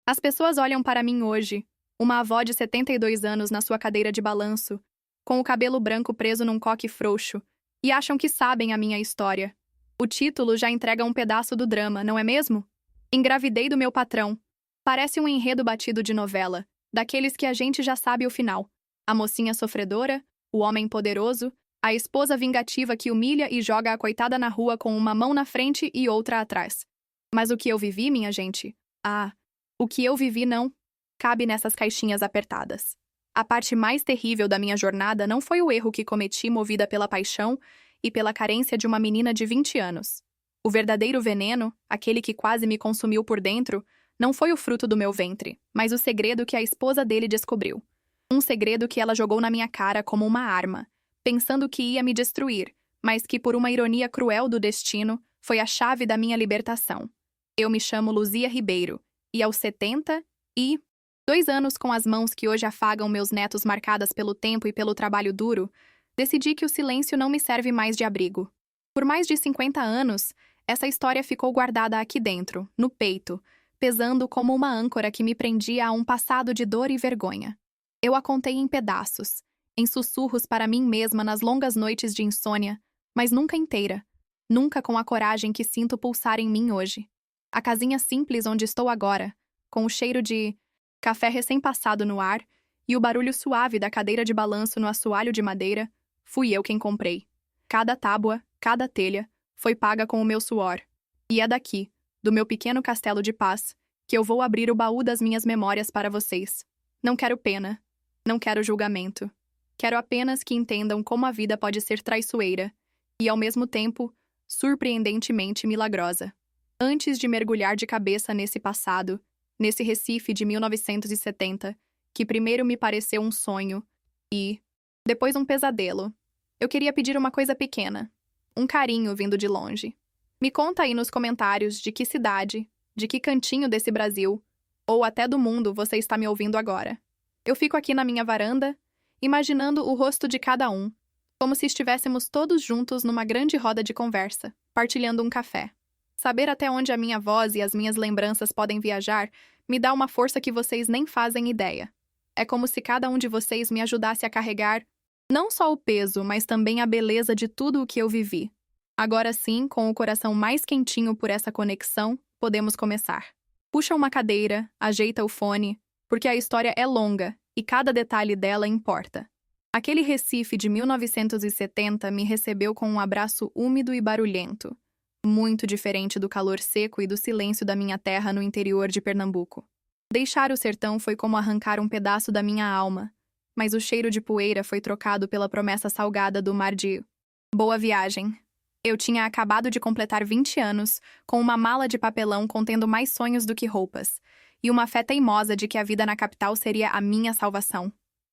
As pessoas olham para mim hoje, uma avó de 72 anos na sua cadeira de balanço, com o cabelo branco preso num coque frouxo, e acham que sabem a minha história. O título já entrega um pedaço do drama, não é mesmo? Engravidei do meu patrão. Parece um enredo batido de novela, daqueles que a gente já sabe o final. A mocinha sofredora, o homem poderoso, a esposa vingativa que humilha e joga a coitada na rua com uma mão na frente e outra atrás. Mas o que eu vivi, minha gente? Ah, o que eu vivi não cabe nessas caixinhas apertadas. A parte mais terrível da minha jornada não foi o erro que cometi movida pela paixão e pela carência de uma menina de 20 anos. O verdadeiro veneno, aquele que quase me consumiu por dentro, não foi o fruto do meu ventre, mas o segredo que a esposa dele descobriu. Um segredo que ela jogou na minha cara como uma arma, pensando que ia me destruir, mas que, por uma ironia cruel do destino, foi a chave da minha libertação. Eu me chamo Luzia Ribeiro, e aos 72 anos, com as mãos que hoje afagam meus netos marcadas pelo tempo e pelo trabalho duro, decidi que o silêncio não me serve mais de abrigo. Por mais de 50 anos, essa história ficou guardada aqui dentro, no peito, pesando como uma âncora que me prendia a um passado de dor e vergonha. Eu a contei em pedaços, em sussurros para mim mesma nas longas noites de insônia, mas nunca inteira, nunca com a coragem que sinto pulsar em mim hoje. A casinha simples onde estou agora, com o cheiro de café recém-passado no ar e o barulho suave da cadeira de balanço no assoalho de madeira, fui eu quem comprei. Cada tábua, cada telha, foi paga com o meu suor. E é daqui, do meu pequeno castelo de paz, que eu vou abrir o baú das minhas memórias para vocês. Não quero pena, não quero julgamento. Quero apenas que entendam como a vida pode ser traiçoeira e, ao mesmo tempo, surpreendentemente milagrosa. Antes de mergulhar de cabeça nesse passado, nesse Recife de 1970, que primeiro me pareceu um sonho e, depois um pesadelo, eu queria pedir uma coisa pequena, um carinho vindo de longe. Me conta aí nos comentários de que cidade, de que cantinho desse Brasil, ou até do mundo você está me ouvindo agora. Eu fico aqui na minha varanda, imaginando o rosto de cada um, como se estivéssemos todos juntos numa grande roda de conversa, partilhando um café. Saber até onde a minha voz e as minhas lembranças podem viajar me dá uma força que vocês nem fazem ideia. É como se cada um de vocês me ajudasse a carregar não só o peso, mas também a beleza de tudo o que eu vivi. Agora sim, com o coração mais quentinho por essa conexão, podemos começar. Puxa uma cadeira, ajeita o fone, porque a história é longa e cada detalhe dela importa. Aquele Recife de 1970 me recebeu com um abraço úmido e barulhento, muito diferente do calor seco e do silêncio da minha terra no interior de Pernambuco. Deixar o sertão foi como arrancar um pedaço da minha alma, mas o cheiro de poeira foi trocado pela promessa salgada do mar de boa viagem. Eu tinha acabado de completar 20 anos, com uma mala de papelão contendo mais sonhos do que roupas, e uma fé teimosa de que a vida na capital seria a minha salvação.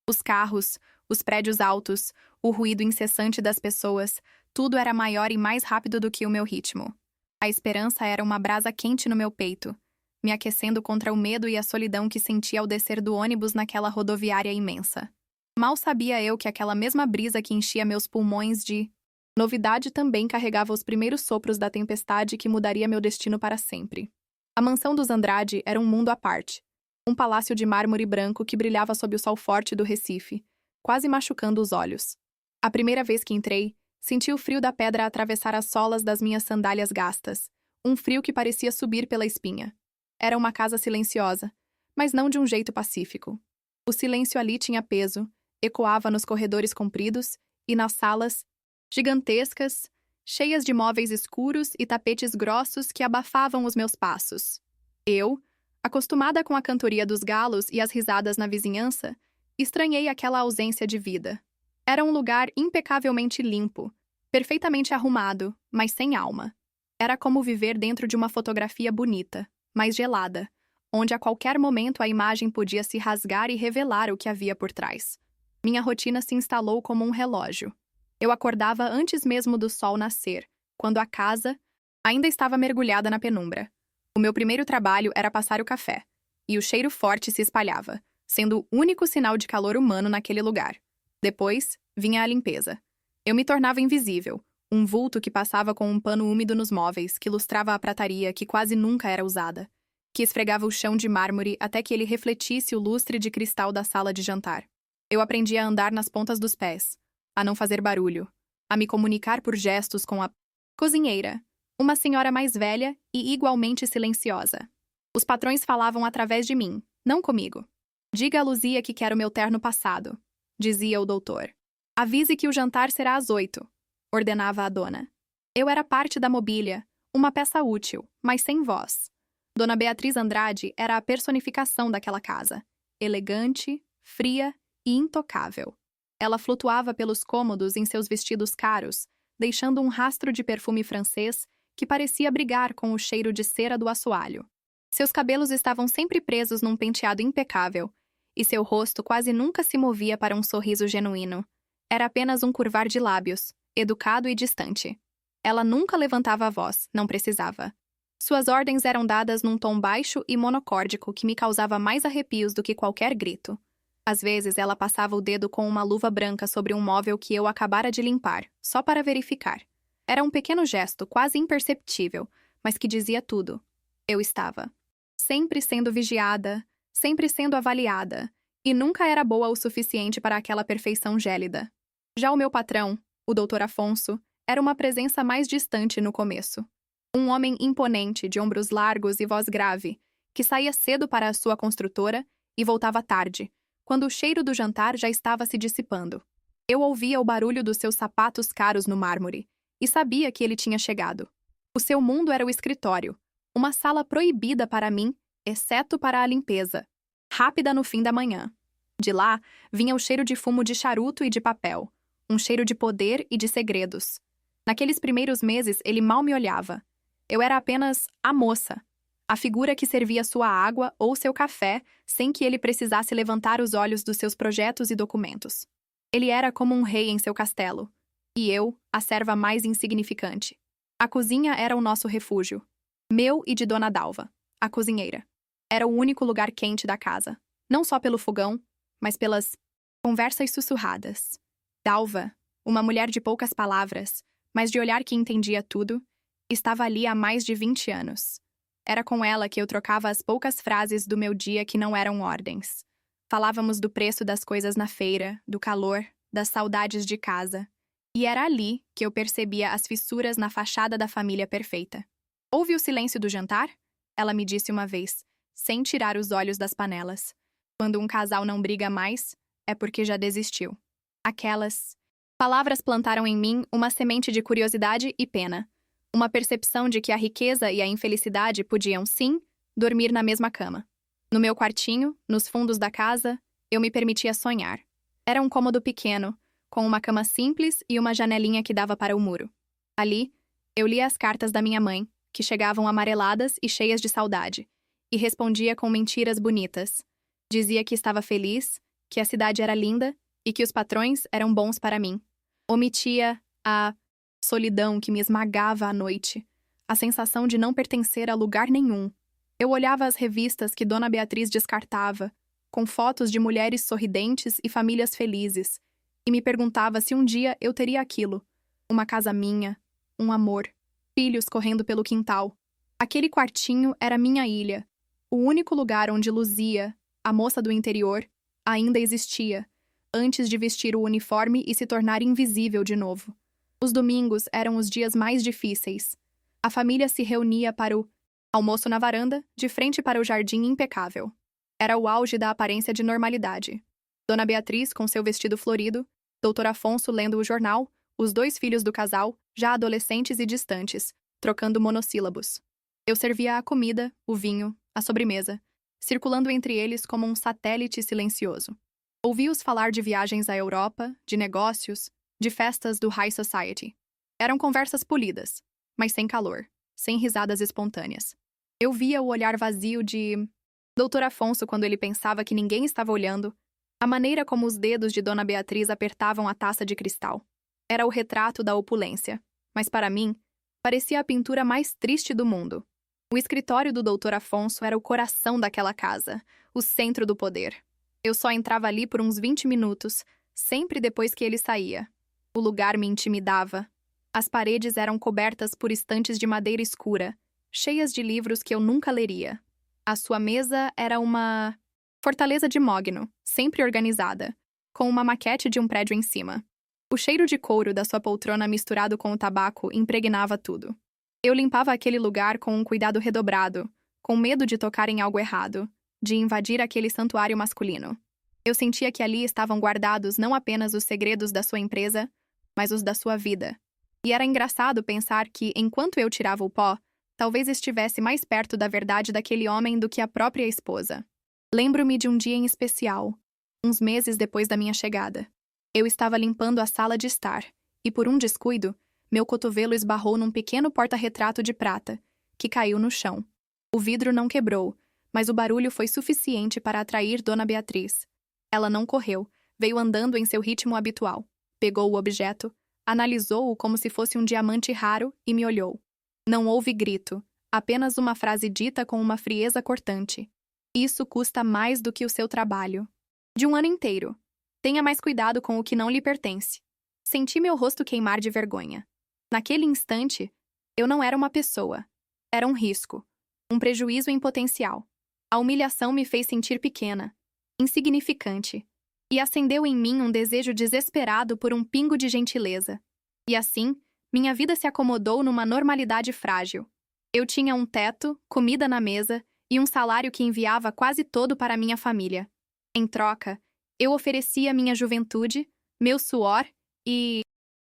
Os carros, os prédios altos, o ruído incessante das pessoas, tudo era maior e mais rápido do que o meu ritmo. A esperança era uma brasa quente no meu peito, me aquecendo contra o medo e a solidão que sentia ao descer do ônibus naquela rodoviária imensa. Mal sabia eu que aquela mesma brisa que enchia meus pulmões de novidade também carregava os primeiros sopros da tempestade que mudaria meu destino para sempre. A mansão dos Andrade era um mundo à parte. Um palácio de mármore branco que brilhava sob o sol forte do Recife, quase machucando os olhos. A primeira vez que entrei, senti o frio da pedra atravessar as solas das minhas sandálias gastas, um frio que parecia subir pela espinha. Era uma casa silenciosa, mas não de um jeito pacífico. O silêncio ali tinha peso, ecoava nos corredores compridos e nas salas gigantescas, cheias de móveis escuros e tapetes grossos que abafavam os meus passos. Eu, acostumada com a cantoria dos galos e as risadas na vizinhança, estranhei aquela ausência de vida. Era um lugar impecavelmente limpo, perfeitamente arrumado, mas sem alma. Era como viver dentro de uma fotografia bonita, mas gelada, onde a qualquer momento a imagem podia se rasgar e revelar o que havia por trás. Minha rotina se instalou como um relógio. Eu acordava antes mesmo do sol nascer, quando a casa ainda estava mergulhada na penumbra. O meu primeiro trabalho era passar o café, e o cheiro forte se espalhava, sendo o único sinal de calor humano naquele lugar. Depois, vinha a limpeza. Eu me tornava invisível, um vulto que passava com um pano úmido nos móveis, que lustrava a prataria que quase nunca era usada. que esfregava o chão de mármore até que ele refletisse o lustre de cristal da sala de jantar. Eu aprendi a andar nas pontas dos pés, a não fazer barulho, a me comunicar por gestos com a cozinheira, uma senhora mais velha e igualmente silenciosa. Os patrões falavam através de mim, não comigo. Diga a Luzia que quero meu terno passado, dizia o doutor. Avise que o jantar será às 8, ordenava a dona. Eu era parte da mobília, uma peça útil, mas sem voz. Dona Beatriz Andrade era a personificação daquela casa, elegante, fria e intocável. Ela flutuava pelos cômodos em seus vestidos caros, deixando um rastro de perfume francês que parecia brigar com o cheiro de cera do assoalho. Seus cabelos estavam sempre presos num penteado impecável, e seu rosto quase nunca se movia para um sorriso genuíno. Era apenas um curvar de lábios, educado e distante. Ela nunca levantava a voz, não precisava. Suas ordens eram dadas num tom baixo e monocórdico que me causava mais arrepios do que qualquer grito. Às vezes, ela passava o dedo com uma luva branca sobre um móvel que eu acabara de limpar, só para verificar. Era um pequeno gesto, quase imperceptível, mas que dizia tudo. Eu estava sempre sendo vigiada, sempre sendo avaliada, e nunca era boa o suficiente para aquela perfeição gélida. Já o meu patrão, o Dr. Afonso, era uma presença mais distante no começo. Um homem imponente, de ombros largos e voz grave, que saía cedo para a sua construtora e voltava tarde, quando o cheiro do jantar já estava se dissipando. Eu ouvia o barulho dos seus sapatos caros no mármore e sabia que ele tinha chegado. O seu mundo era o escritório, uma sala proibida para mim, exceto para a limpeza, rápida no fim da manhã. De lá, vinha o cheiro de fumo de charuto e de papel, um cheiro de poder e de segredos. Naqueles primeiros meses, ele mal me olhava. Eu era apenas a moça, a figura que servia sua água ou seu café sem que ele precisasse levantar os olhos dos seus projetos e documentos. Ele era como um rei em seu castelo, e eu, a serva mais insignificante. A cozinha era o nosso refúgio, meu e de Dona Dalva, a cozinheira. Era o único lugar quente da casa, não só pelo fogão, mas pelas conversas sussurradas. Dalva, uma mulher de poucas palavras, mas de olhar que entendia tudo, estava ali há mais de 20 anos. Era com ela que eu trocava as poucas frases do meu dia que não eram ordens. Falávamos do preço das coisas na feira, do calor, das saudades de casa. E era ali que eu percebia as fissuras na fachada da família perfeita. Ouve o silêncio do jantar? Ela me disse uma vez, sem tirar os olhos das panelas. Quando um casal não briga mais, é porque já desistiu. Aquelas palavras plantaram em mim uma semente de curiosidade e pena. Uma percepção de que a riqueza e a infelicidade podiam, sim, dormir na mesma cama. No meu quartinho, nos fundos da casa, eu me permitia sonhar. Era um cômodo pequeno, com uma cama simples e uma janelinha que dava para o muro. Ali, eu lia as cartas da minha mãe, que chegavam amareladas e cheias de saudade, e respondia com mentiras bonitas. Dizia que estava feliz, que a cidade era linda e que os patrões eram bons para mim. Omitia a solidão que me esmagava à noite, a sensação de não pertencer a lugar nenhum. Eu olhava as revistas que Dona Beatriz descartava, com fotos de mulheres sorridentes e famílias felizes, e me perguntava se um dia eu teria aquilo, uma casa minha, um amor, filhos correndo pelo quintal. Aquele quartinho era minha ilha, o único lugar onde Luzia, a moça do interior, ainda existia, antes de vestir o uniforme e se tornar invisível de novo. Os domingos eram os dias mais difíceis. A família se reunia para o almoço na varanda, de frente para o jardim impecável. Era o auge da aparência de normalidade. Dona Beatriz, com seu vestido florido, Dr. Afonso lendo o jornal, os 2 filhos do casal, já adolescentes e distantes, trocando monossílabos. Eu servia a comida, o vinho, a sobremesa, circulando entre eles como um satélite silencioso. Ouvi-os falar de viagens à Europa, de negócios, de festas do High Society. Eram conversas polidas, mas sem calor, sem risadas espontâneas. Eu via o olhar vazio de Dr. Afonso quando ele pensava que ninguém estava olhando, a maneira como os dedos de Dona Beatriz apertavam a taça de cristal. Era o retrato da opulência, mas para mim, parecia a pintura mais triste do mundo. O escritório do Dr. Afonso era o coração daquela casa, o centro do poder. Eu só entrava ali por uns 20 minutos, sempre depois que ele saía. O lugar me intimidava. As paredes eram cobertas por estantes de madeira escura, cheias de livros que eu nunca leria. A sua mesa era uma fortaleza de mogno, sempre organizada, com uma maquete de um prédio em cima. O cheiro de couro da sua poltrona misturado com o tabaco impregnava tudo. Eu limpava aquele lugar com um cuidado redobrado, com medo de tocar em algo errado, de invadir aquele santuário masculino. Eu sentia que ali estavam guardados não apenas os segredos da sua empresa, mas os da sua vida. E era engraçado pensar que, enquanto eu tirava o pó, talvez estivesse mais perto da verdade daquele homem do que a própria esposa. Lembro-me de um dia em especial, uns meses depois da minha chegada. Eu estava limpando a sala de estar, e por um descuido, meu cotovelo esbarrou num pequeno porta-retrato de prata, que caiu no chão. O vidro não quebrou, mas o barulho foi suficiente para atrair Dona Beatriz. Ela não correu, veio andando em seu ritmo habitual. Pegou o objeto, analisou-o como se fosse um diamante raro e me olhou. Não houve grito, apenas uma frase dita com uma frieza cortante. Isso custa mais do que o seu trabalho. De um ano inteiro. Tenha mais cuidado com o que não lhe pertence. Senti meu rosto queimar de vergonha. Naquele instante, eu não era uma pessoa. Era um risco. Um prejuízo em potencial. A humilhação me fez sentir pequena, insignificante, e acendeu em mim um desejo desesperado por um pingo de gentileza. E assim, minha vida se acomodou numa normalidade frágil. Eu tinha um teto, comida na mesa e um salário que enviava quase todo para minha família. Em troca, eu oferecia minha juventude, meu suor e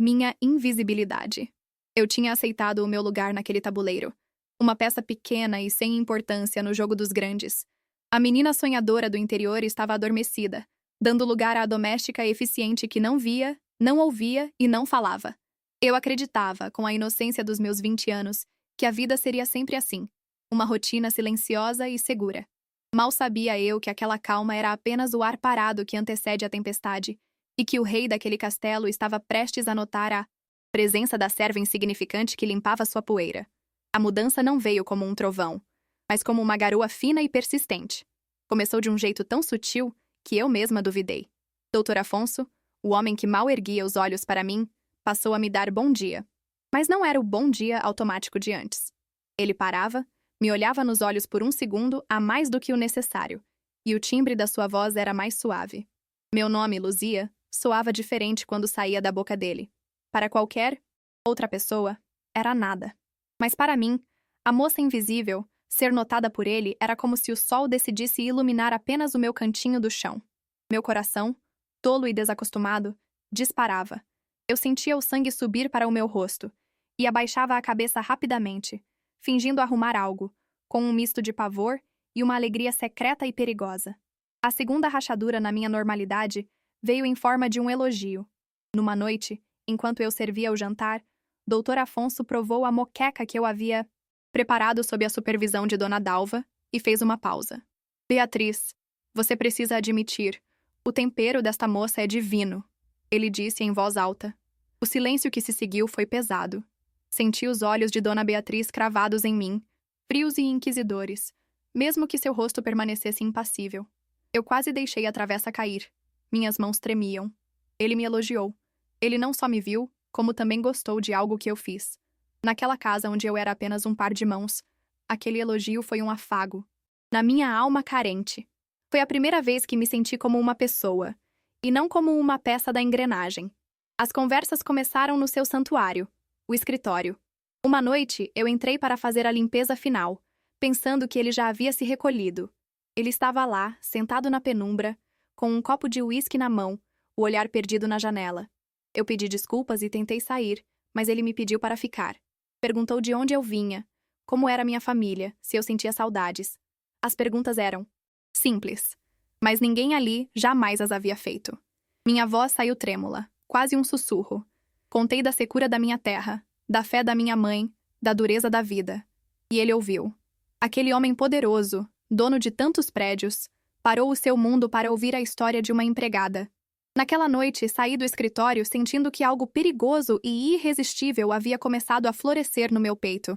minha invisibilidade. Eu tinha aceitado o meu lugar naquele tabuleiro, uma peça pequena e sem importância no jogo dos grandes. A menina sonhadora do interior estava adormecida, dando lugar à doméstica eficiente que não via, não ouvia e não falava. Eu acreditava, com a inocência dos meus 20 anos, que a vida seria sempre assim, uma rotina silenciosa e segura. Mal sabia eu que aquela calma era apenas o ar parado que antecede a tempestade, e que o rei daquele castelo estava prestes a notar a presença da serva insignificante que limpava sua poeira. A mudança não veio como um trovão, mas como uma garoa fina e persistente. Começou de um jeito tão sutil que eu mesma duvidei. Doutor Afonso, o homem que mal erguia os olhos para mim, passou a me dar bom dia. Mas não era o bom dia automático de antes. Ele parava, me olhava nos olhos por um segundo a mais do que o necessário, e o timbre da sua voz era mais suave. Meu nome, Luzia, soava diferente quando saía da boca dele. Para qualquer outra pessoa, era nada. Mas para mim, a moça invisível, ser notada por ele era como se o sol decidisse iluminar apenas o meu cantinho do chão. Meu coração, tolo e desacostumado, disparava. Eu sentia o sangue subir para o meu rosto, e abaixava a cabeça rapidamente, fingindo arrumar algo, com um misto de pavor e uma alegria secreta e perigosa. A segunda rachadura na minha normalidade veio em forma de um elogio. Numa noite, enquanto eu servia o jantar, Dr. Afonso provou a moqueca que eu havia preparado sob a supervisão de Dona Dalva e fez uma pausa. Beatriz, você precisa admitir, o tempero desta moça é divino, ele disse em voz alta. O silêncio que se seguiu foi pesado. Senti os olhos de Dona Beatriz cravados em mim, frios e inquisidores, mesmo que seu rosto permanecesse impassível. Eu quase deixei a travessa cair. Minhas mãos tremiam. Ele me elogiou. Ele não só me viu, como também gostou de algo que eu fiz. Naquela casa onde eu era apenas um par de mãos, aquele elogio foi um afago. Na minha alma carente. Foi a primeira vez que me senti como uma pessoa, e não como uma peça da engrenagem. As conversas começaram no seu santuário, o escritório. Uma noite, eu entrei para fazer a limpeza final, pensando que ele já havia se recolhido. Ele estava lá, sentado na penumbra, com um copo de uísque na mão, o olhar perdido na janela. Eu pedi desculpas e tentei sair, mas ele me pediu para ficar. Perguntou de onde eu vinha, como era minha família, se eu sentia saudades. As perguntas eram simples, mas ninguém ali jamais as havia feito. Minha voz saiu trêmula, quase um sussurro. Contei da secura da minha terra, da fé da minha mãe, da dureza da vida. E ele ouviu. Aquele homem poderoso, dono de tantos prédios, parou o seu mundo para ouvir a história de uma empregada. Naquela noite, saí do escritório sentindo que algo perigoso e irresistível havia começado a florescer no meu peito.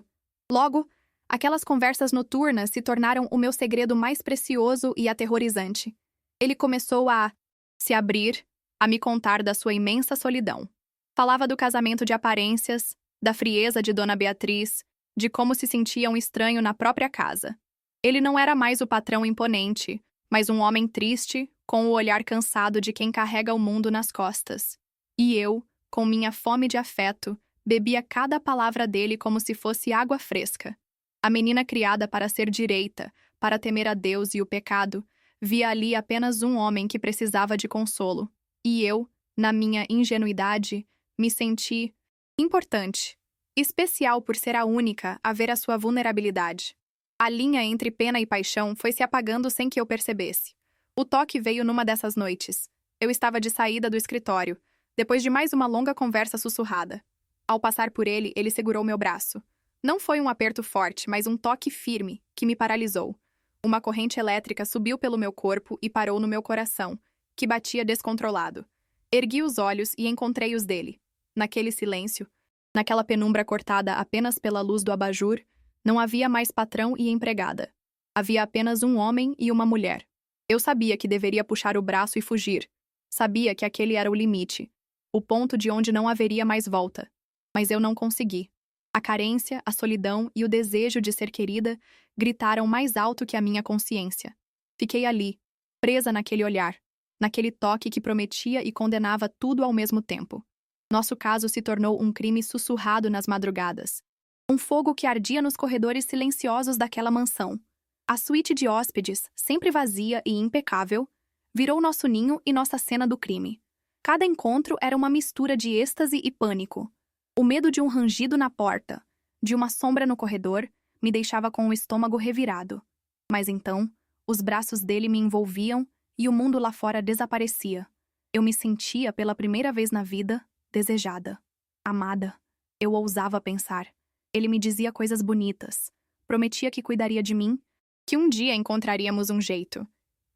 Logo, aquelas conversas noturnas se tornaram o meu segredo mais precioso e aterrorizante. Ele começou a se abrir, a me contar da sua imensa solidão. Falava do casamento de aparências, da frieza de Dona Beatriz, de como se sentia um estranho na própria casa. Ele não era mais o patrão imponente, mas um homem triste, com o olhar cansado de quem carrega o mundo nas costas. E eu, com minha fome de afeto, bebia cada palavra dele como se fosse água fresca. A menina criada para ser direita, para temer a Deus e o pecado, via ali apenas um homem que precisava de consolo. E eu, na minha ingenuidade, me senti importante, especial por ser a única a ver a sua vulnerabilidade. A linha entre pena e paixão foi se apagando sem que eu percebesse. O toque veio numa dessas noites. Eu estava de saída do escritório, depois de mais uma longa conversa sussurrada. Ao passar por ele, ele segurou meu braço. Não foi um aperto forte, mas um toque firme, que me paralisou. Uma corrente elétrica subiu pelo meu corpo e parou no meu coração, que batia descontrolado. Ergui os olhos e encontrei os dele. Naquele silêncio, naquela penumbra cortada apenas pela luz do abajur, não havia mais patrão e empregada. Havia apenas um homem e uma mulher. Eu sabia que deveria puxar o braço e fugir. Sabia que aquele era o limite, o ponto de onde não haveria mais volta. Mas eu não consegui. A carência, a solidão e o desejo de ser querida gritaram mais alto que a minha consciência. Fiquei ali, presa naquele olhar, naquele toque que prometia e condenava tudo ao mesmo tempo. Nosso caso se tornou um crime sussurrado nas madrugadas. Um fogo que ardia nos corredores silenciosos daquela mansão. A suíte de hóspedes, sempre vazia e impecável, virou nosso ninho e nossa cena do crime. Cada encontro era uma mistura de êxtase e pânico. O medo de um rangido na porta, de uma sombra no corredor, me deixava com o estômago revirado. Mas então, os braços dele me envolviam e o mundo lá fora desaparecia. Eu me sentia, pela primeira vez na vida, desejada, amada. Eu ousava pensar. Ele me dizia coisas bonitas. Prometia que cuidaria de mim, que um dia encontraríamos um jeito.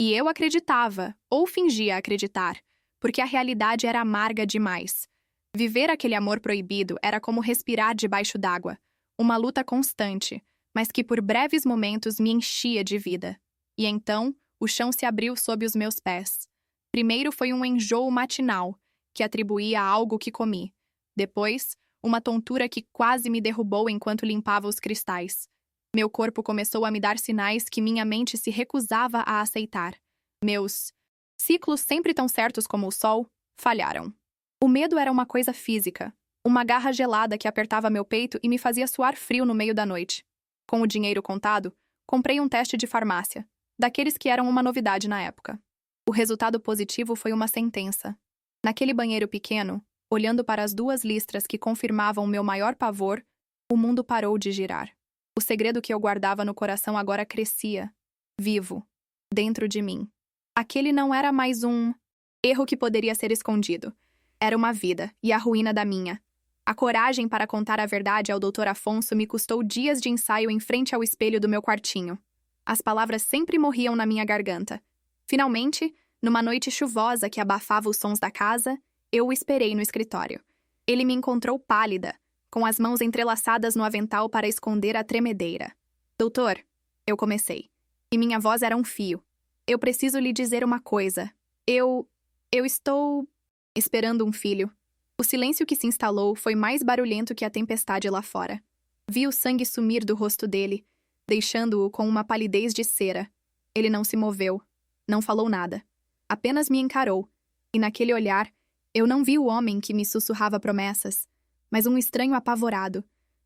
E eu acreditava, ou fingia acreditar, porque a realidade era amarga demais. Viver aquele amor proibido era como respirar debaixo d'água, uma luta constante, mas que por breves momentos me enchia de vida. E então, o chão se abriu sob os meus pés. Primeiro foi um enjoo matinal, que atribuía a algo que comi. Depois, uma tontura que quase me derrubou enquanto limpava os cristais. Meu corpo começou a me dar sinais que minha mente se recusava a aceitar. Meus ciclos, sempre tão certos como o sol, falharam. O medo era uma coisa física, uma garra gelada que apertava meu peito e me fazia suar frio no meio da noite. Com o dinheiro contado, comprei um teste de farmácia, daqueles que eram uma novidade na época. O resultado positivo foi uma sentença. Naquele banheiro pequeno, olhando para as duas listras que confirmavam meu maior pavor, o mundo parou de girar. O segredo que eu guardava no coração agora crescia, vivo, dentro de mim. Aquele não era mais um erro que poderia ser escondido. Era uma vida, e a ruína da minha. A coragem para contar a verdade ao Dr. Afonso me custou dias de ensaio em frente ao espelho do meu quartinho. As palavras sempre morriam na minha garganta. Finalmente, numa noite chuvosa que abafava os sons da casa, eu o esperei no escritório. Ele me encontrou pálida, com as mãos entrelaçadas no avental para esconder a tremedeira. Doutor, eu comecei. E minha voz era um fio. Eu preciso lhe dizer uma coisa. Eu estou esperando um filho. O silêncio que se instalou foi mais barulhento que a tempestade lá fora. Vi o sangue sumir do rosto dele, deixando-o com uma palidez de cera. Ele não se moveu, não falou nada. Apenas me encarou, e naquele olhar, eu não vi o homem que me sussurrava promessas, mas um estranho apavorado,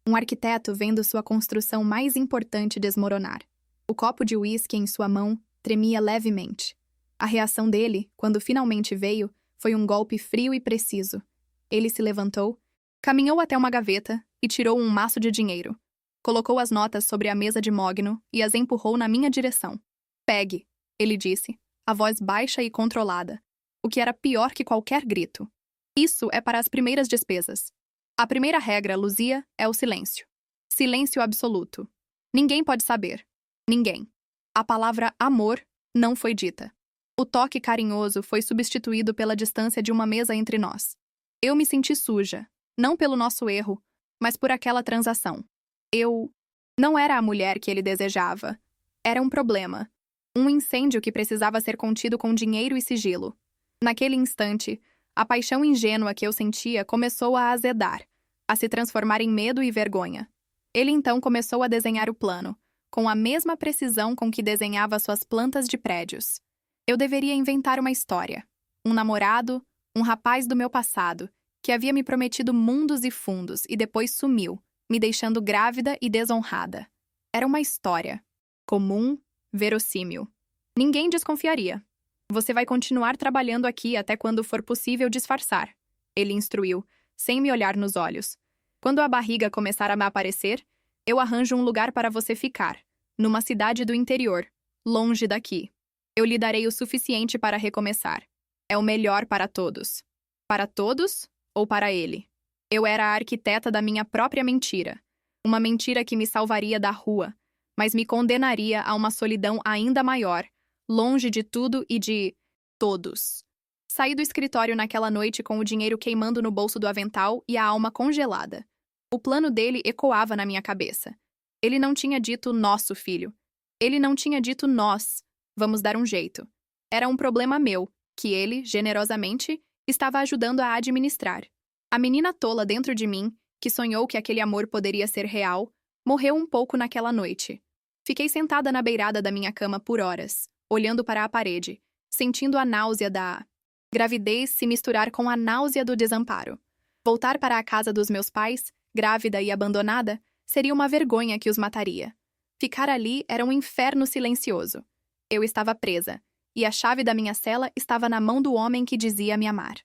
um arquiteto vendo sua construção mais importante desmoronar. O copo de uísque em sua mão tremia levemente. A reação dele, quando finalmente veio, foi um golpe frio e preciso. Ele se levantou, caminhou até uma gaveta e tirou um maço de dinheiro. Colocou as notas sobre a mesa de mogno e as empurrou na minha direção. Pegue, ele disse, a voz baixa e controlada, o que era pior que qualquer grito. Isso é para as primeiras despesas. A primeira regra, Luzia, é o silêncio. Silêncio absoluto. Ninguém pode saber. Ninguém. A palavra amor não foi dita. O toque carinhoso foi substituído pela distância de uma mesa entre nós. Eu me senti suja, não pelo nosso erro, mas por aquela transação. Eu não era a mulher que ele desejava. Era um problema. Um incêndio que precisava ser contido com dinheiro e sigilo. Naquele instante, a paixão ingênua que eu sentia começou a azedar, a se transformar em medo e vergonha. Ele então começou a desenhar o plano, com a mesma precisão com que desenhava suas plantas de prédios. Eu deveria inventar uma história. Um namorado, um rapaz do meu passado, que havia me prometido mundos e fundos e depois sumiu, me deixando grávida e desonrada. Era uma história. Comum, verossímil. Ninguém desconfiaria. Você vai continuar trabalhando aqui até quando for possível disfarçar, ele instruiu, sem me olhar nos olhos. Quando a barriga começar a me aparecer, eu arranjo um lugar para você ficar, numa cidade do interior, longe daqui. Eu lhe darei o suficiente para recomeçar. É o melhor para todos. Para todos ou para ele? Eu era a arquiteta da minha própria mentira. Uma mentira que me salvaria da rua, mas me condenaria a uma solidão ainda maior, longe de tudo e de todos. Saí do escritório naquela noite com o dinheiro queimando no bolso do avental e a alma congelada. O plano dele ecoava na minha cabeça. Ele não tinha dito nosso filho. Ele não tinha dito nós. Vamos dar um jeito. Era um problema meu, que ele, generosamente, estava ajudando a administrar. A menina tola dentro de mim, que sonhou que aquele amor poderia ser real, morreu um pouco naquela noite. Fiquei sentada na beirada da minha cama por horas, olhando para a parede, sentindo a náusea da gravidez se misturar com a náusea do desamparo. Voltar para a casa dos meus pais, grávida e abandonada, seria uma vergonha que os mataria. Ficar ali era um inferno silencioso. Eu estava presa, e a chave da minha cela estava na mão do homem que dizia me amar.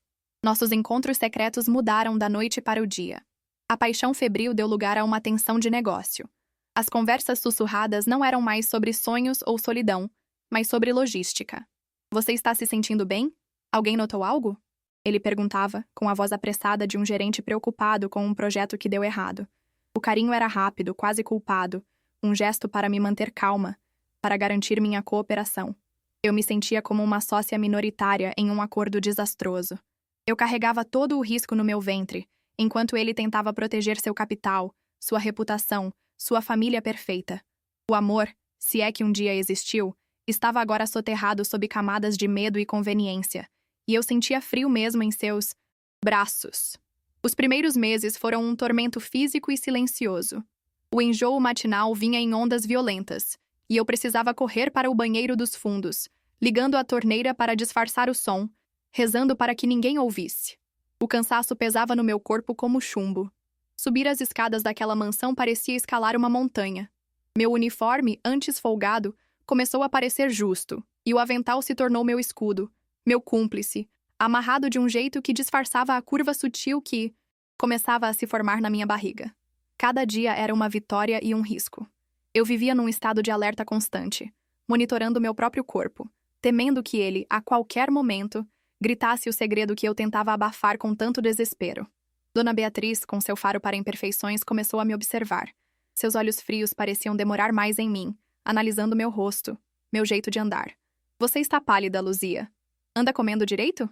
Nossos encontros secretos mudaram da noite para o dia. A paixão febril deu lugar a uma tensão de negócio. As conversas sussurradas não eram mais sobre sonhos ou solidão, mas sobre logística. Você está se sentindo bem? Alguém notou algo? Ele perguntava, com a voz apressada de um gerente preocupado com um projeto que deu errado. O carinho era rápido, quase culpado, um gesto para me manter calma, para garantir minha cooperação. Eu me sentia como uma sócia minoritária em um acordo desastroso. Eu carregava todo o risco no meu ventre, enquanto ele tentava proteger seu capital, sua reputação, sua família perfeita. O amor, se é que um dia existiu, estava agora soterrado sob camadas de medo e conveniência, e eu sentia frio mesmo em seus braços. Os primeiros meses foram um tormento físico e silencioso. O enjoo matinal vinha em ondas violentas, e eu precisava correr para o banheiro dos fundos, ligando a torneira para disfarçar o som, rezando para que ninguém ouvisse. O cansaço pesava no meu corpo como chumbo. Subir as escadas daquela mansão parecia escalar uma montanha. Meu uniforme, antes folgado, começou a parecer justo, e o avental se tornou meu escudo, meu cúmplice, amarrado de um jeito que disfarçava a curva sutil que começava a se formar na minha barriga. Cada dia era uma vitória e um risco. Eu vivia num estado de alerta constante, monitorando meu próprio corpo, temendo que ele, a qualquer momento, gritasse o segredo que eu tentava abafar com tanto desespero. Dona Beatriz, com seu faro para imperfeições, começou a me observar. Seus olhos frios pareciam demorar mais em mim, analisando meu rosto, meu jeito de andar. Você está pálida, Luzia. Anda comendo direito?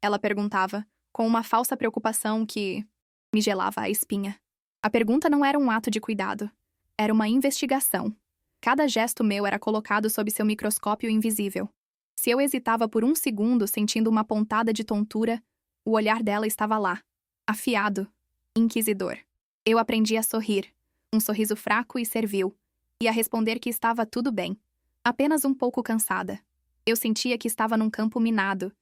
Ela perguntava, com uma falsa preocupação que me gelava a espinha. A pergunta não era um ato de cuidado. Era uma investigação. Cada gesto meu era colocado sob seu microscópio invisível. Se eu hesitava por um segundo, sentindo uma pontada de tontura, o olhar dela estava lá, afiado, inquisidor. Eu aprendi a sorrir, um sorriso fraco e servil, e a responder que estava tudo bem, apenas um pouco cansada. Eu sentia que estava num campo minado,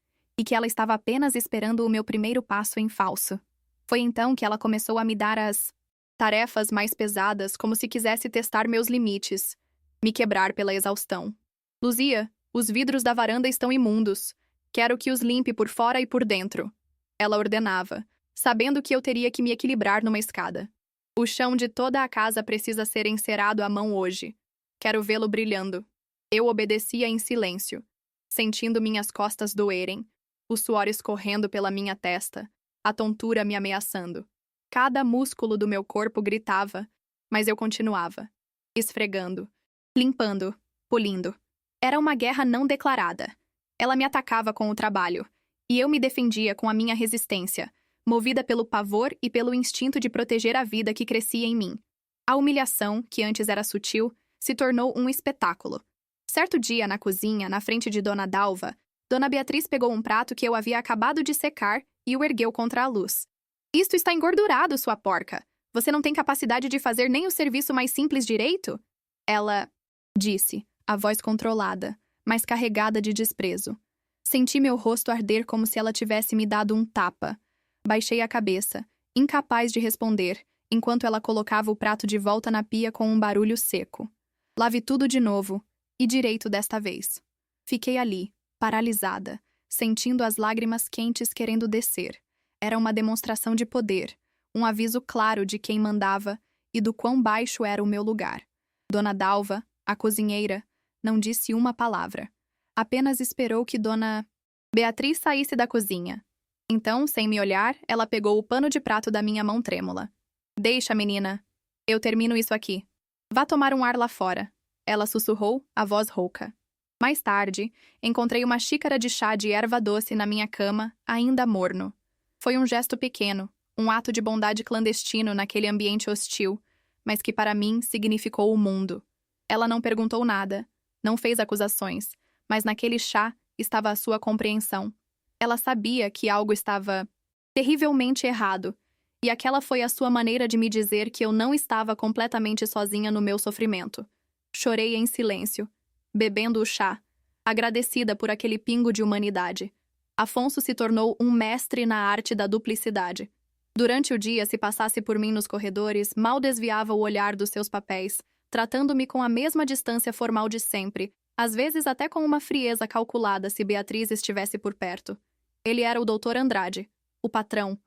e que ela estava apenas esperando o meu primeiro passo em falso. Foi então que ela começou a me dar as tarefas mais pesadas, como se quisesse testar meus limites, me quebrar pela exaustão. Luzia, os vidros da varanda estão imundos. Quero que os limpe por fora e por dentro. Ela ordenava, sabendo que eu teria que me equilibrar numa escada. O chão de toda a casa precisa ser encerado à mão hoje. Quero vê-lo brilhando. Eu obedecia em silêncio, sentindo minhas costas doerem, o suor escorrendo pela minha testa, a tontura me ameaçando. Cada músculo do meu corpo gritava, mas eu continuava, esfregando, limpando, polindo. Era uma guerra não declarada. Ela me atacava com o trabalho, e eu me defendia com a minha resistência, movida pelo pavor e pelo instinto de proteger a vida que crescia em mim. A humilhação, que antes era sutil, se tornou um espetáculo. Certo dia, na cozinha, na frente de Dona Dalva, Dona Beatriz pegou um prato que eu havia acabado de secar e o ergueu contra a luz. Isto está engordurado, sua porca! Você não tem capacidade de fazer nem o serviço mais simples direito? Ela disse, a voz controlada, mas carregada de desprezo. Senti meu rosto arder como se ela tivesse me dado um tapa. Baixei a cabeça, incapaz de responder, enquanto ela colocava o prato de volta na pia com um barulho seco. Lave tudo de novo, e direito desta vez. Fiquei ali, paralisada, sentindo as lágrimas quentes querendo descer. Era uma demonstração de poder, um aviso claro de quem mandava e do quão baixo era o meu lugar. Dona Dalva, a cozinheira, não disse uma palavra. Apenas esperou que Dona Beatriz saísse da cozinha. Então, sem me olhar, ela pegou o pano de prato da minha mão trêmula. Deixa, menina. Eu termino isso aqui. Vá tomar um ar lá fora. Ela sussurrou, a voz rouca. Mais tarde, encontrei uma xícara de chá de erva doce na minha cama, ainda morno. Foi um gesto pequeno, um ato de bondade clandestino naquele ambiente hostil, mas que para mim significou o mundo. Ela não perguntou nada, não fez acusações, mas naquele chá estava a sua compreensão. Ela sabia que algo estava terrivelmente errado, e aquela foi a sua maneira de me dizer que eu não estava completamente sozinha no meu sofrimento. Chorei em silêncio, bebendo o chá, agradecida por aquele pingo de humanidade. Afonso se tornou um mestre na arte da duplicidade. Durante o dia, se passasse por mim nos corredores, mal desviava o olhar dos seus papéis, tratando-me com a mesma distância formal de sempre, às vezes até com uma frieza calculada se Beatriz estivesse por perto. Ele era o Dr. Andrade, o patrão,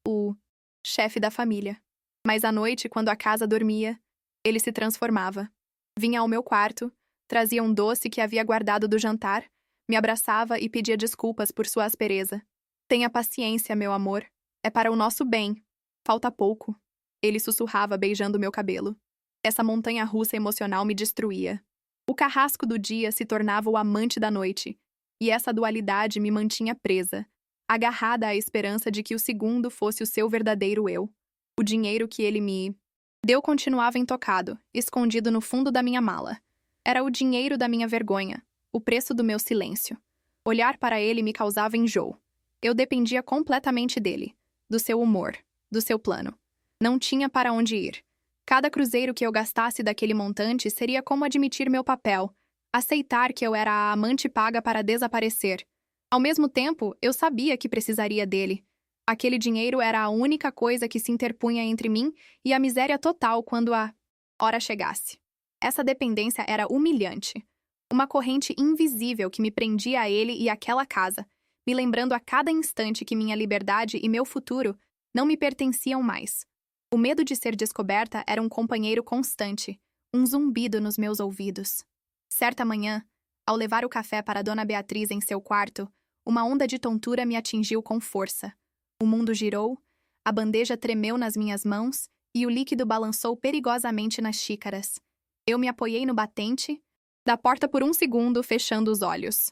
o chefe da família. Mas à noite, quando a casa dormia, ele se transformava. Vinha ao meu quarto, trazia um doce que havia guardado do jantar, me abraçava e pedia desculpas por sua aspereza. Tenha paciência, meu amor. É para o nosso bem. Falta pouco. Ele sussurrava, beijando meu cabelo. Essa montanha-russa emocional me destruía. O carrasco do dia se tornava o amante da noite, e essa dualidade me mantinha presa, agarrada à esperança de que o segundo fosse o seu verdadeiro eu. O dinheiro que ele me deu continuava intocado, escondido no fundo da minha mala. Era o dinheiro da minha vergonha, o preço do meu silêncio. Olhar para ele me causava enjoo. Eu dependia completamente dele, do seu humor, do seu plano. Não tinha para onde ir. Cada cruzeiro que eu gastasse daquele montante seria como admitir meu papel, aceitar que eu era a amante paga para desaparecer. Ao mesmo tempo, eu sabia que precisaria dele. Aquele dinheiro era a única coisa que se interpunha entre mim e a miséria total quando a hora chegasse. Essa dependência era humilhante. Uma corrente invisível que me prendia a ele e àquela casa, me lembrando a cada instante que minha liberdade e meu futuro não me pertenciam mais. O medo de ser descoberta era um companheiro constante, um zumbido nos meus ouvidos. Certa manhã, ao levar o café para Dona Beatriz em seu quarto, uma onda de tontura me atingiu com força. O mundo girou, a bandeja tremeu nas minhas mãos e o líquido balançou perigosamente nas xícaras. Eu me apoiei no batente da porta por um segundo, fechando os olhos.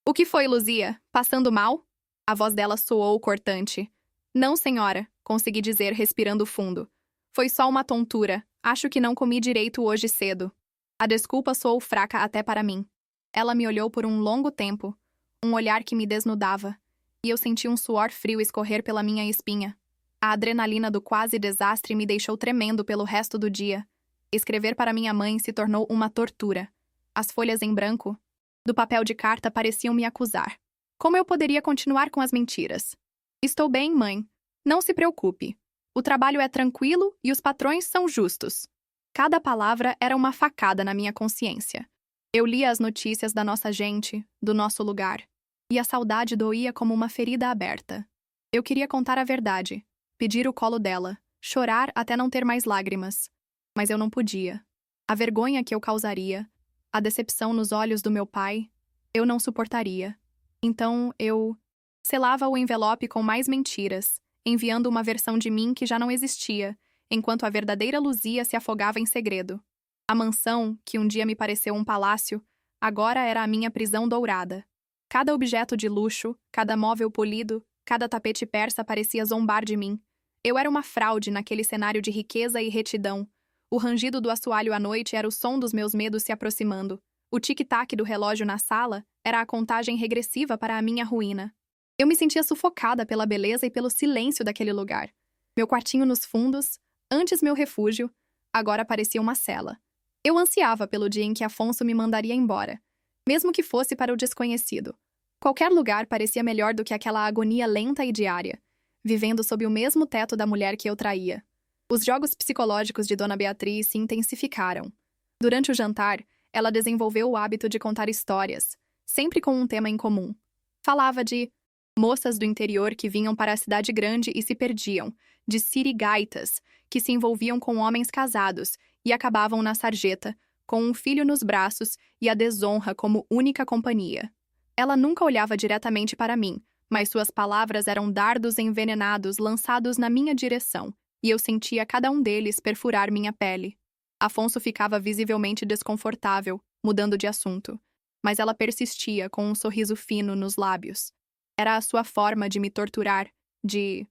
O que foi, Luzia? Passando mal? A voz dela soou cortante. Não, senhora, consegui dizer, respirando fundo. Foi só uma tontura. Acho que não comi direito hoje cedo. A desculpa soou fraca até para mim. Ela me olhou por um longo tempo, um olhar que me desnudava, e eu senti um suor frio escorrer pela minha espinha. A adrenalina do quase desastre me deixou tremendo pelo resto do dia. Escrever para minha mãe se tornou uma tortura. As folhas em branco do papel de carta pareciam me acusar. Como eu poderia continuar com as mentiras? Estou bem, mãe. Não se preocupe. O trabalho é tranquilo e os patrões são justos. Cada palavra era uma facada na minha consciência. Eu lia as notícias da nossa gente, do nosso lugar, e a saudade doía como uma ferida aberta. Eu queria contar a verdade, pedir o colo dela, chorar até não ter mais lágrimas. Mas eu não podia. A vergonha que eu causaria, a decepção nos olhos do meu pai, eu não suportaria. Então eu selava o envelope com mais mentiras, enviando uma versão de mim que já não existia, enquanto a verdadeira Luzia se afogava em segredo. A mansão, que um dia me pareceu um palácio, agora era a minha prisão dourada. Cada objeto de luxo, cada móvel polido, cada tapete persa parecia zombar de mim. Eu era uma fraude naquele cenário de riqueza e retidão. O rangido do assoalho à noite era o som dos meus medos se aproximando. O tic-tac do relógio na sala era a contagem regressiva para a minha ruína. Eu me sentia sufocada pela beleza e pelo silêncio daquele lugar. Meu quartinho nos fundos, antes meu refúgio, agora parecia uma cela. Eu ansiava pelo dia em que Afonso me mandaria embora, mesmo que fosse para o desconhecido. Qualquer lugar parecia melhor do que aquela agonia lenta e diária, vivendo sob o mesmo teto da mulher que eu traía. Os jogos psicológicos de Dona Beatriz se intensificaram. Durante o jantar, ela desenvolveu o hábito de contar histórias, sempre com um tema em comum. Falava de moças do interior que vinham para a cidade grande e se perdiam, de sirigaitas, que se envolviam com homens casados e acabavam na sarjeta, com um filho nos braços e a desonra como única companhia. Ela nunca olhava diretamente para mim, mas suas palavras eram dardos envenenados lançados na minha direção, e eu sentia cada um deles perfurar minha pele. Afonso ficava visivelmente desconfortável, mudando de assunto, mas ela persistia com um sorriso fino nos lábios. Era a sua forma de me torturar, de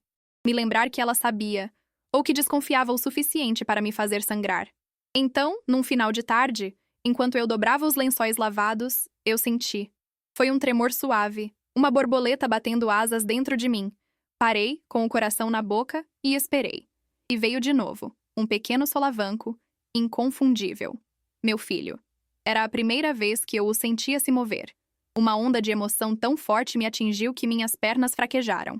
me lembrar que ela sabia, ou que desconfiava o suficiente para me fazer sangrar. Então, num final de tarde, enquanto eu dobrava os lençóis lavados, eu senti. Foi um tremor suave, uma borboleta batendo asas dentro de mim. Parei, com o coração na boca, e esperei. E veio de novo, um pequeno solavanco, inconfundível. Meu filho. Era a primeira vez que eu o sentia se mover. Uma onda de emoção tão forte me atingiu que minhas pernas fraquejaram.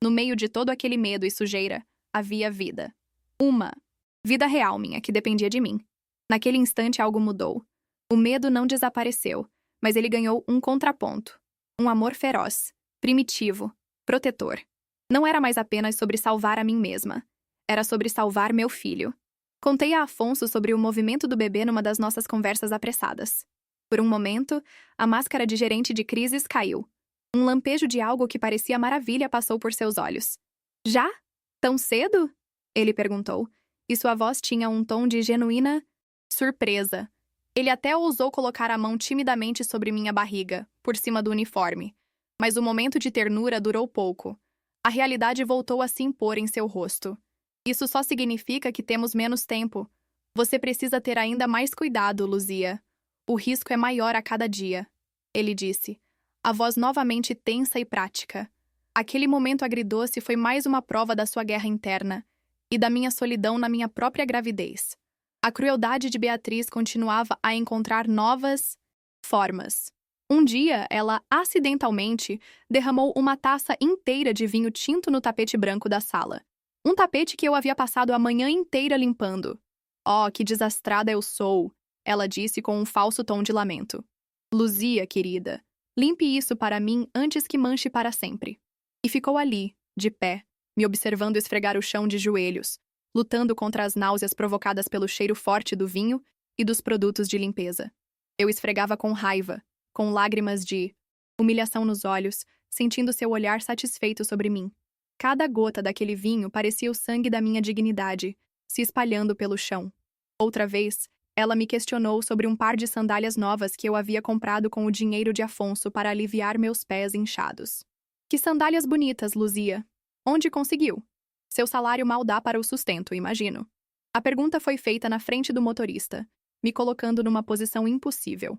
No meio de todo aquele medo e sujeira, havia vida. Uma vida real minha, que dependia de mim. Naquele instante algo mudou. O medo não desapareceu, mas ele ganhou um contraponto. Um amor feroz, primitivo, protetor. Não era mais apenas sobre salvar a mim mesma. Era sobre salvar meu filho. Contei a Afonso sobre o movimento do bebê numa das nossas conversas apressadas. Por um momento, a máscara de gerente de crises caiu. Um lampejo de algo que parecia maravilha passou por seus olhos. Já? Tão cedo? Ele perguntou, e sua voz tinha um tom de genuína surpresa. Ele até ousou colocar a mão timidamente sobre minha barriga, por cima do uniforme. Mas o momento de ternura durou pouco. A realidade voltou a se impor em seu rosto. Isso só significa que temos menos tempo. Você precisa ter ainda mais cuidado, Luzia. O risco é maior a cada dia, ele disse, a voz novamente tensa e prática. Aquele momento agridoce foi mais uma prova da sua guerra interna e da minha solidão na minha própria gravidez. A crueldade de Beatriz continuava a encontrar novas formas. Um dia, ela acidentalmente derramou uma taça inteira de vinho tinto no tapete branco da sala. Um tapete que eu havia passado a manhã inteira limpando. Oh, que desastrada eu sou! Ela disse com um falso tom de lamento. Luzia, querida, limpe isso para mim antes que manche para sempre. E ficou ali, de pé, me observando esfregar o chão de joelhos, lutando contra as náuseas provocadas pelo cheiro forte do vinho e dos produtos de limpeza. Eu esfregava com raiva, com lágrimas de humilhação nos olhos, sentindo seu olhar satisfeito sobre mim. Cada gota daquele vinho parecia o sangue da minha dignidade, se espalhando pelo chão. Outra vez, ela me questionou sobre um par de sandálias novas que eu havia comprado com o dinheiro de Afonso para aliviar meus pés inchados. Que sandálias bonitas, Luzia. Onde conseguiu? Seu salário mal dá para o sustento, imagino. A pergunta foi feita na frente do motorista, me colocando numa posição impossível.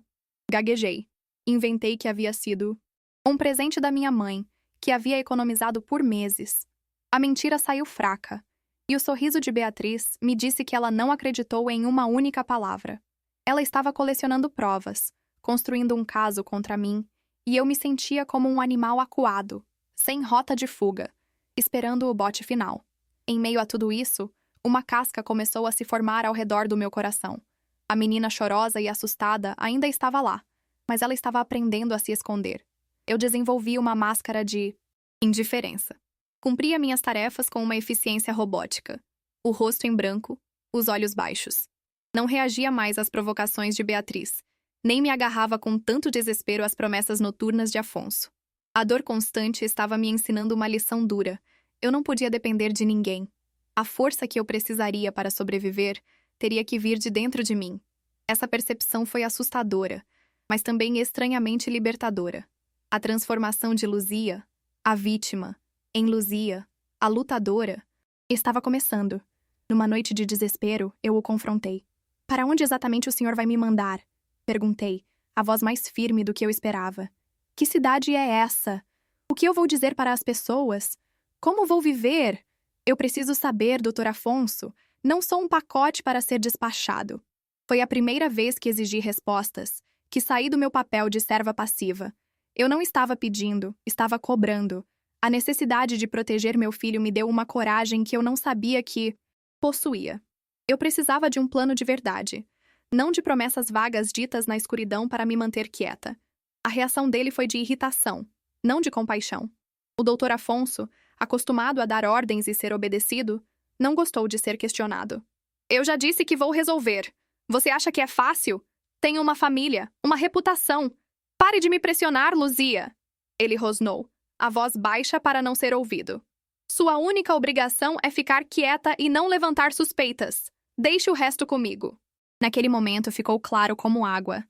Gaguejei. Inventei que havia sido um presente da minha mãe, que havia economizado por meses. A mentira saiu fraca. E o sorriso de Beatriz me disse que ela não acreditou em uma única palavra. Ela estava colecionando provas, construindo um caso contra mim, e eu me sentia como um animal acuado, sem rota de fuga, esperando o bote final. Em meio a tudo isso, uma casca começou a se formar ao redor do meu coração. A menina chorosa e assustada ainda estava lá, mas ela estava aprendendo a se esconder. Eu desenvolvi uma máscara de indiferença. Cumpria minhas tarefas com uma eficiência robótica. O rosto em branco, os olhos baixos. Não reagia mais às provocações de Beatriz, nem me agarrava com tanto desespero às promessas noturnas de Afonso. A dor constante estava me ensinando uma lição dura. Eu não podia depender de ninguém. A força que eu precisaria para sobreviver teria que vir de dentro de mim. Essa percepção foi assustadora, mas também estranhamente libertadora. A transformação de Luzia, a vítima, em Luzia, a lutadora, estava começando. Numa noite de desespero, eu o confrontei. Para onde exatamente o senhor vai me mandar? Perguntei, a voz mais firme do que eu esperava. Que cidade é essa? O que eu vou dizer para as pessoas? Como vou viver? Eu preciso saber, Dr. Afonso. Não sou um pacote para ser despachado. Foi a primeira vez que exigi respostas, que saí do meu papel de serva passiva. Eu não estava pedindo, estava cobrando. A necessidade de proteger meu filho me deu uma coragem que eu não sabia que possuía. Eu precisava de um plano de verdade, não de promessas vagas ditas na escuridão para me manter quieta. A reação dele foi de irritação, não de compaixão. O doutor Afonso, acostumado a dar ordens e ser obedecido, não gostou de ser questionado. Eu já disse que vou resolver. Você acha que é fácil? Tenho uma família, uma reputação. Pare de me pressionar, Luzia! Ele rosnou, a voz baixa para não ser ouvido. Sua única obrigação é ficar quieta e não levantar suspeitas. Deixe o resto comigo. Naquele momento ficou claro como água.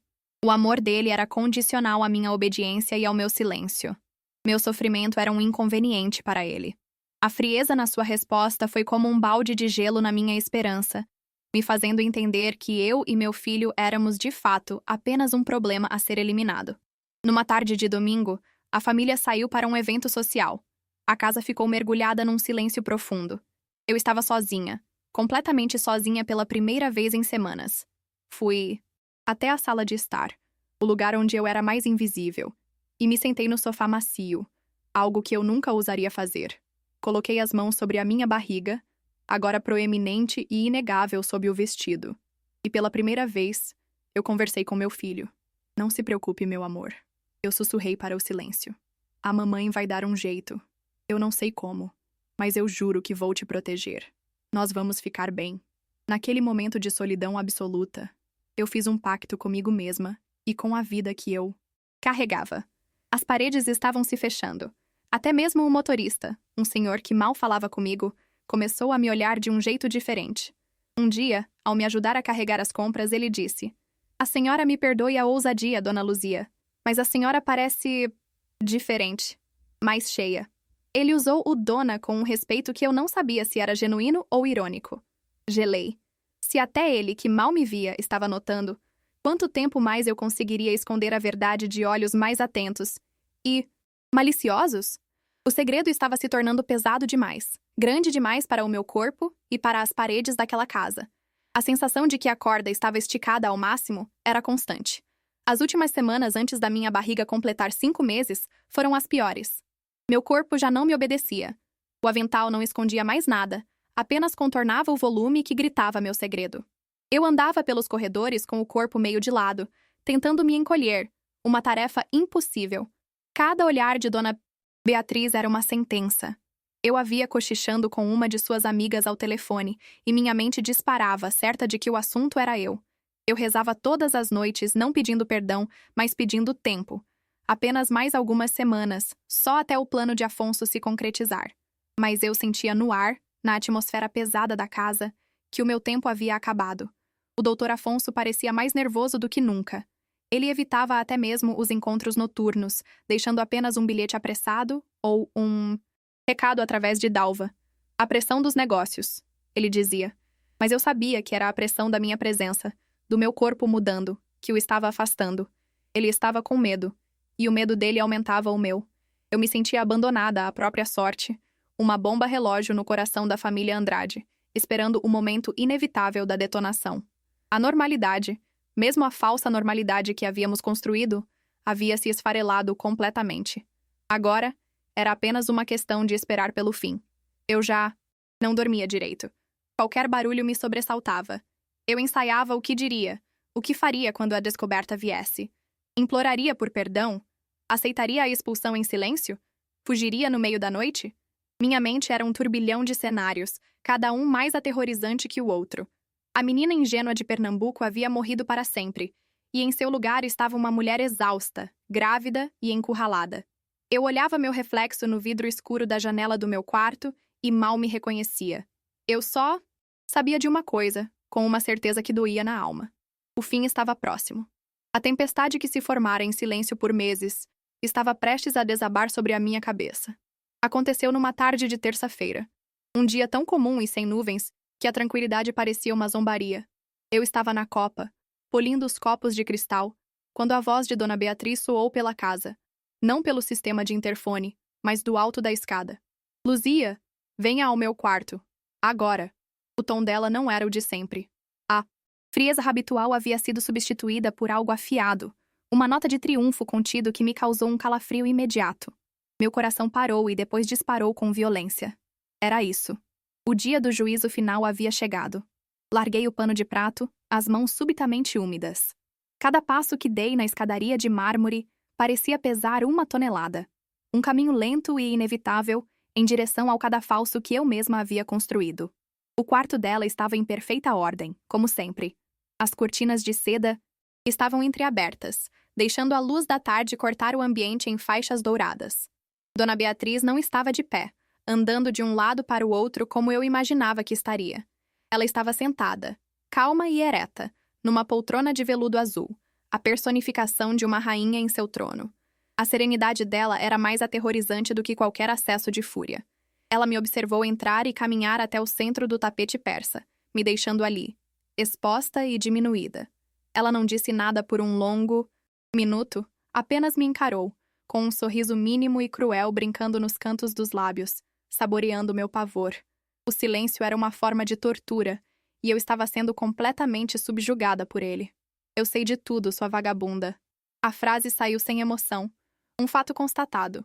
O amor dele era condicional à minha obediência e ao meu silêncio. Meu sofrimento era um inconveniente para ele. A frieza na sua resposta foi como um balde de gelo na minha esperança, me fazendo entender que eu e meu filho éramos, de fato, apenas um problema a ser eliminado. Numa tarde de domingo, a família saiu para um evento social. A casa ficou mergulhada num silêncio profundo. Eu estava sozinha, completamente sozinha pela primeira vez em semanas. Fui até a sala de estar, o lugar onde eu era mais invisível, e me sentei no sofá macio, algo que eu nunca ousaria fazer. Coloquei as mãos sobre a minha barriga, agora proeminente e inegável sob o vestido. E pela primeira vez, eu conversei com meu filho. Não se preocupe, meu amor. Eu sussurrei para o silêncio. A mamãe vai dar um jeito. Eu não sei como, mas eu juro que vou te proteger. Nós vamos ficar bem. Naquele momento de solidão absoluta, eu fiz um pacto comigo mesma e com a vida que eu carregava. As paredes estavam se fechando. Até mesmo o motorista, um senhor que mal falava comigo, começou a me olhar de um jeito diferente. Um dia, ao me ajudar a carregar as compras, ele disse: "A senhora me perdoe a ousadia, dona Luzia, mas a senhora parece diferente, mais cheia." Ele usou o dona com um respeito que eu não sabia se era genuíno ou irônico. Gelei. Se até ele, que mal me via, estava notando, quanto tempo mais eu conseguiria esconder a verdade de olhos mais atentos e maliciosos? O segredo estava se tornando pesado demais, grande demais para o meu corpo e para as paredes daquela casa. A sensação de que a corda estava esticada ao máximo era constante. As últimas semanas antes da minha barriga completar 5 meses foram as piores. Meu corpo já não me obedecia. O avental não escondia mais nada, apenas contornava o volume que gritava meu segredo. Eu andava pelos corredores com o corpo meio de lado, tentando me encolher, uma tarefa impossível. Cada olhar de Dona Beatriz era uma sentença. Eu a via cochichando com uma de suas amigas ao telefone, e minha mente disparava, certa de que o assunto era eu. Eu rezava todas as noites, não pedindo perdão, mas pedindo tempo. Apenas mais algumas semanas, só até o plano de Afonso se concretizar. Mas eu sentia no ar, na atmosfera pesada da casa, que o meu tempo havia acabado. O doutor Afonso parecia mais nervoso do que nunca. Ele evitava até mesmo os encontros noturnos, deixando apenas um bilhete apressado ou um recado através de Dalva. "A pressão dos negócios", ele dizia. Mas eu sabia que era a pressão da minha presença, do meu corpo mudando, que o estava afastando. Ele estava com medo, e o medo dele aumentava o meu. Eu me sentia abandonada à própria sorte, uma bomba relógio no coração da família Andrade, esperando o momento inevitável da detonação. A normalidade, mesmo a falsa normalidade que havíamos construído, havia se esfarelado completamente. Agora, era apenas uma questão de esperar pelo fim. Eu já não dormia direito. Qualquer barulho me sobressaltava. Eu ensaiava o que diria, o que faria quando a descoberta viesse. Imploraria por perdão? Aceitaria a expulsão em silêncio? Fugiria no meio da noite? Minha mente era um turbilhão de cenários, cada um mais aterrorizante que o outro. A menina ingênua de Pernambuco havia morrido para sempre, e em seu lugar estava uma mulher exausta, grávida e encurralada. Eu olhava meu reflexo no vidro escuro da janela do meu quarto e mal me reconhecia. Eu só sabia de uma coisa, com uma certeza que doía na alma. O fim estava próximo. A tempestade que se formara em silêncio por meses estava prestes a desabar sobre a minha cabeça. Aconteceu numa tarde de terça-feira. Um dia tão comum e sem nuvens que a tranquilidade parecia uma zombaria. Eu estava na copa, polindo os copos de cristal, quando a voz de Dona Beatriz soou pela casa. Não pelo sistema de interfone, mas do alto da escada. "Luzia, venha ao meu quarto. Agora." O tom dela não era o de sempre. Frieza habitual havia sido substituída por algo afiado, uma nota de triunfo contido que me causou um calafrio imediato. Meu coração parou e depois disparou com violência. Era isso. O dia do juízo final havia chegado. Larguei o pano de prato, as mãos subitamente úmidas. Cada passo que dei na escadaria de mármore parecia pesar 1 tonelada. Um caminho lento e inevitável em direção ao cadafalso que eu mesma havia construído. O quarto dela estava em perfeita ordem, como sempre. As cortinas de seda estavam entreabertas, deixando a luz da tarde cortar o ambiente em faixas douradas. Dona Beatriz não estava de pé, andando de um lado para o outro como eu imaginava que estaria. Ela estava sentada, calma e ereta, numa poltrona de veludo azul, a personificação de uma rainha em seu trono. A serenidade dela era mais aterrorizante do que qualquer acesso de fúria. Ela me observou entrar e caminhar até o centro do tapete persa, me deixando ali, exposta e diminuída. Ela não disse nada por um longo minuto, apenas me encarou, com um sorriso mínimo e cruel brincando nos cantos dos lábios, saboreando meu pavor. O silêncio era uma forma de tortura, e eu estava sendo completamente subjugada por ele. Eu sei de tudo, sua vagabunda. A frase saiu sem emoção, um fato constatado,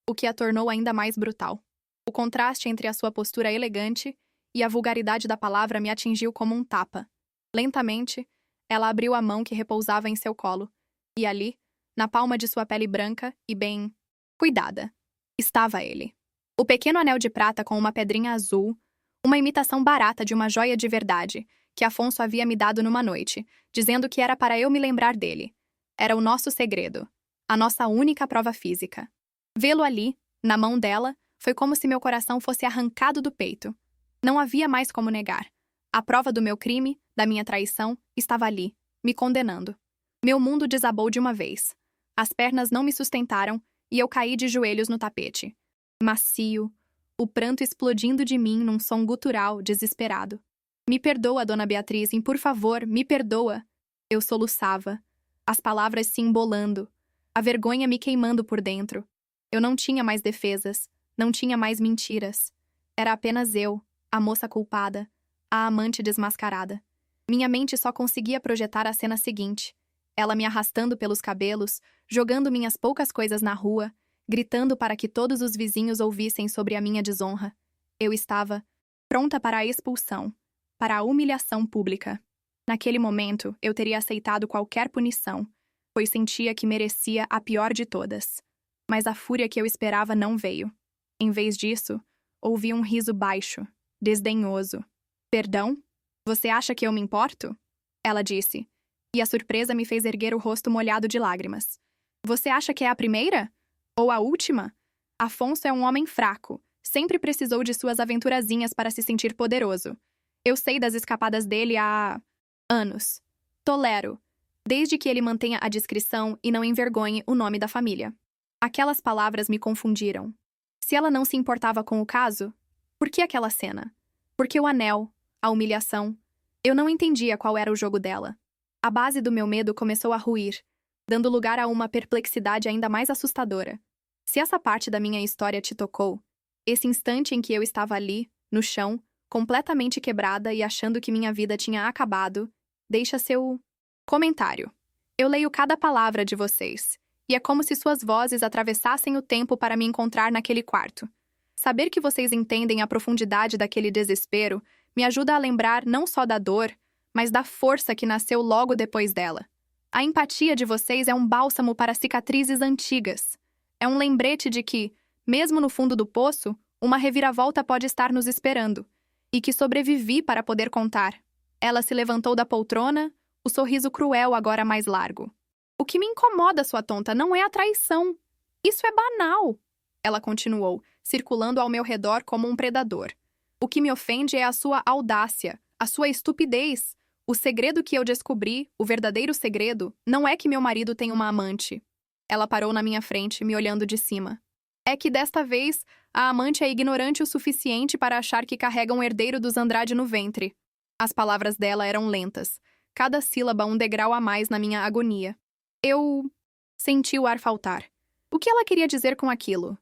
o que a tornou ainda mais brutal. O contraste entre a sua postura elegante e a vulgaridade da palavra me atingiu como um tapa. Lentamente, ela abriu a mão que repousava em seu colo, e ali, na palma de sua pele branca e bem cuidada, estava ele. O pequeno anel de prata com uma pedrinha azul, uma imitação barata de uma joia de verdade, que Afonso havia me dado numa noite, dizendo que era para eu me lembrar dele. Era o nosso segredo, a nossa única prova física. Vê-lo ali, na mão dela, foi como se meu coração fosse arrancado do peito. Não havia mais como negar. A prova do meu crime, da minha traição, estava ali, me condenando. Meu mundo desabou de uma vez. As pernas não me sustentaram e eu caí de joelhos no tapete. Macio, o pranto explodindo de mim num som gutural, desesperado. Me perdoa, Dona Beatriz, por favor, me perdoa. Eu soluçava, as palavras se embolando, a vergonha me queimando por dentro. Eu não tinha mais defesas, não tinha mais mentiras. Era apenas eu, a moça culpada, a amante desmascarada. Minha mente só conseguia projetar a cena seguinte. Ela me arrastando pelos cabelos, jogando minhas poucas coisas na rua, gritando para que todos os vizinhos ouvissem sobre a minha desonra. Eu estava pronta para a expulsão, para a humilhação pública. Naquele momento, eu teria aceitado qualquer punição, pois sentia que merecia a pior de todas. Mas a fúria que eu esperava não veio. Em vez disso, ouvi um riso baixo, desdenhoso. Perdão? Você acha que eu me importo? Ela disse, e a surpresa me fez erguer o rosto molhado de lágrimas. Você acha que é a primeira? Ou a última? Afonso é um homem fraco, sempre precisou de suas aventurazinhas para se sentir poderoso. Eu sei das escapadas dele há anos. Tolero, desde que ele mantenha a discrição e não envergonhe o nome da família. Aquelas palavras me confundiram. Se ela não se importava com o caso, por que aquela cena? Por que o anel? A humilhação? Eu não entendia qual era o jogo dela. A base do meu medo começou a ruir, dando lugar a uma perplexidade ainda mais assustadora. Se essa parte da minha história te tocou, esse instante em que eu estava ali, no chão, completamente quebrada e achando que minha vida tinha acabado, deixa seu comentário. Eu leio cada palavra de vocês, e é como se suas vozes atravessassem o tempo para me encontrar naquele quarto. Saber que vocês entendem a profundidade daquele desespero me ajuda a lembrar não só da dor, mas da força que nasceu logo depois dela. A empatia de vocês é um bálsamo para cicatrizes antigas. É um lembrete de que, mesmo no fundo do poço, uma reviravolta pode estar nos esperando, e que sobrevivi para poder contar. Ela se levantou da poltrona, o sorriso cruel agora mais largo. O que me incomoda, sua tonta, não é a traição. Isso é banal. Ela continuou, circulando ao meu redor como um predador. O que me ofende é a sua audácia, a sua estupidez. O segredo que eu descobri, o verdadeiro segredo, não é que meu marido tem uma amante. Ela parou na minha frente, me olhando de cima. É que desta vez, a amante é ignorante o suficiente para achar que carrega um herdeiro dos Andrade no ventre. As palavras dela eram lentas, cada sílaba um degrau a mais na minha agonia. Eu senti o ar faltar. O que ela queria dizer com aquilo?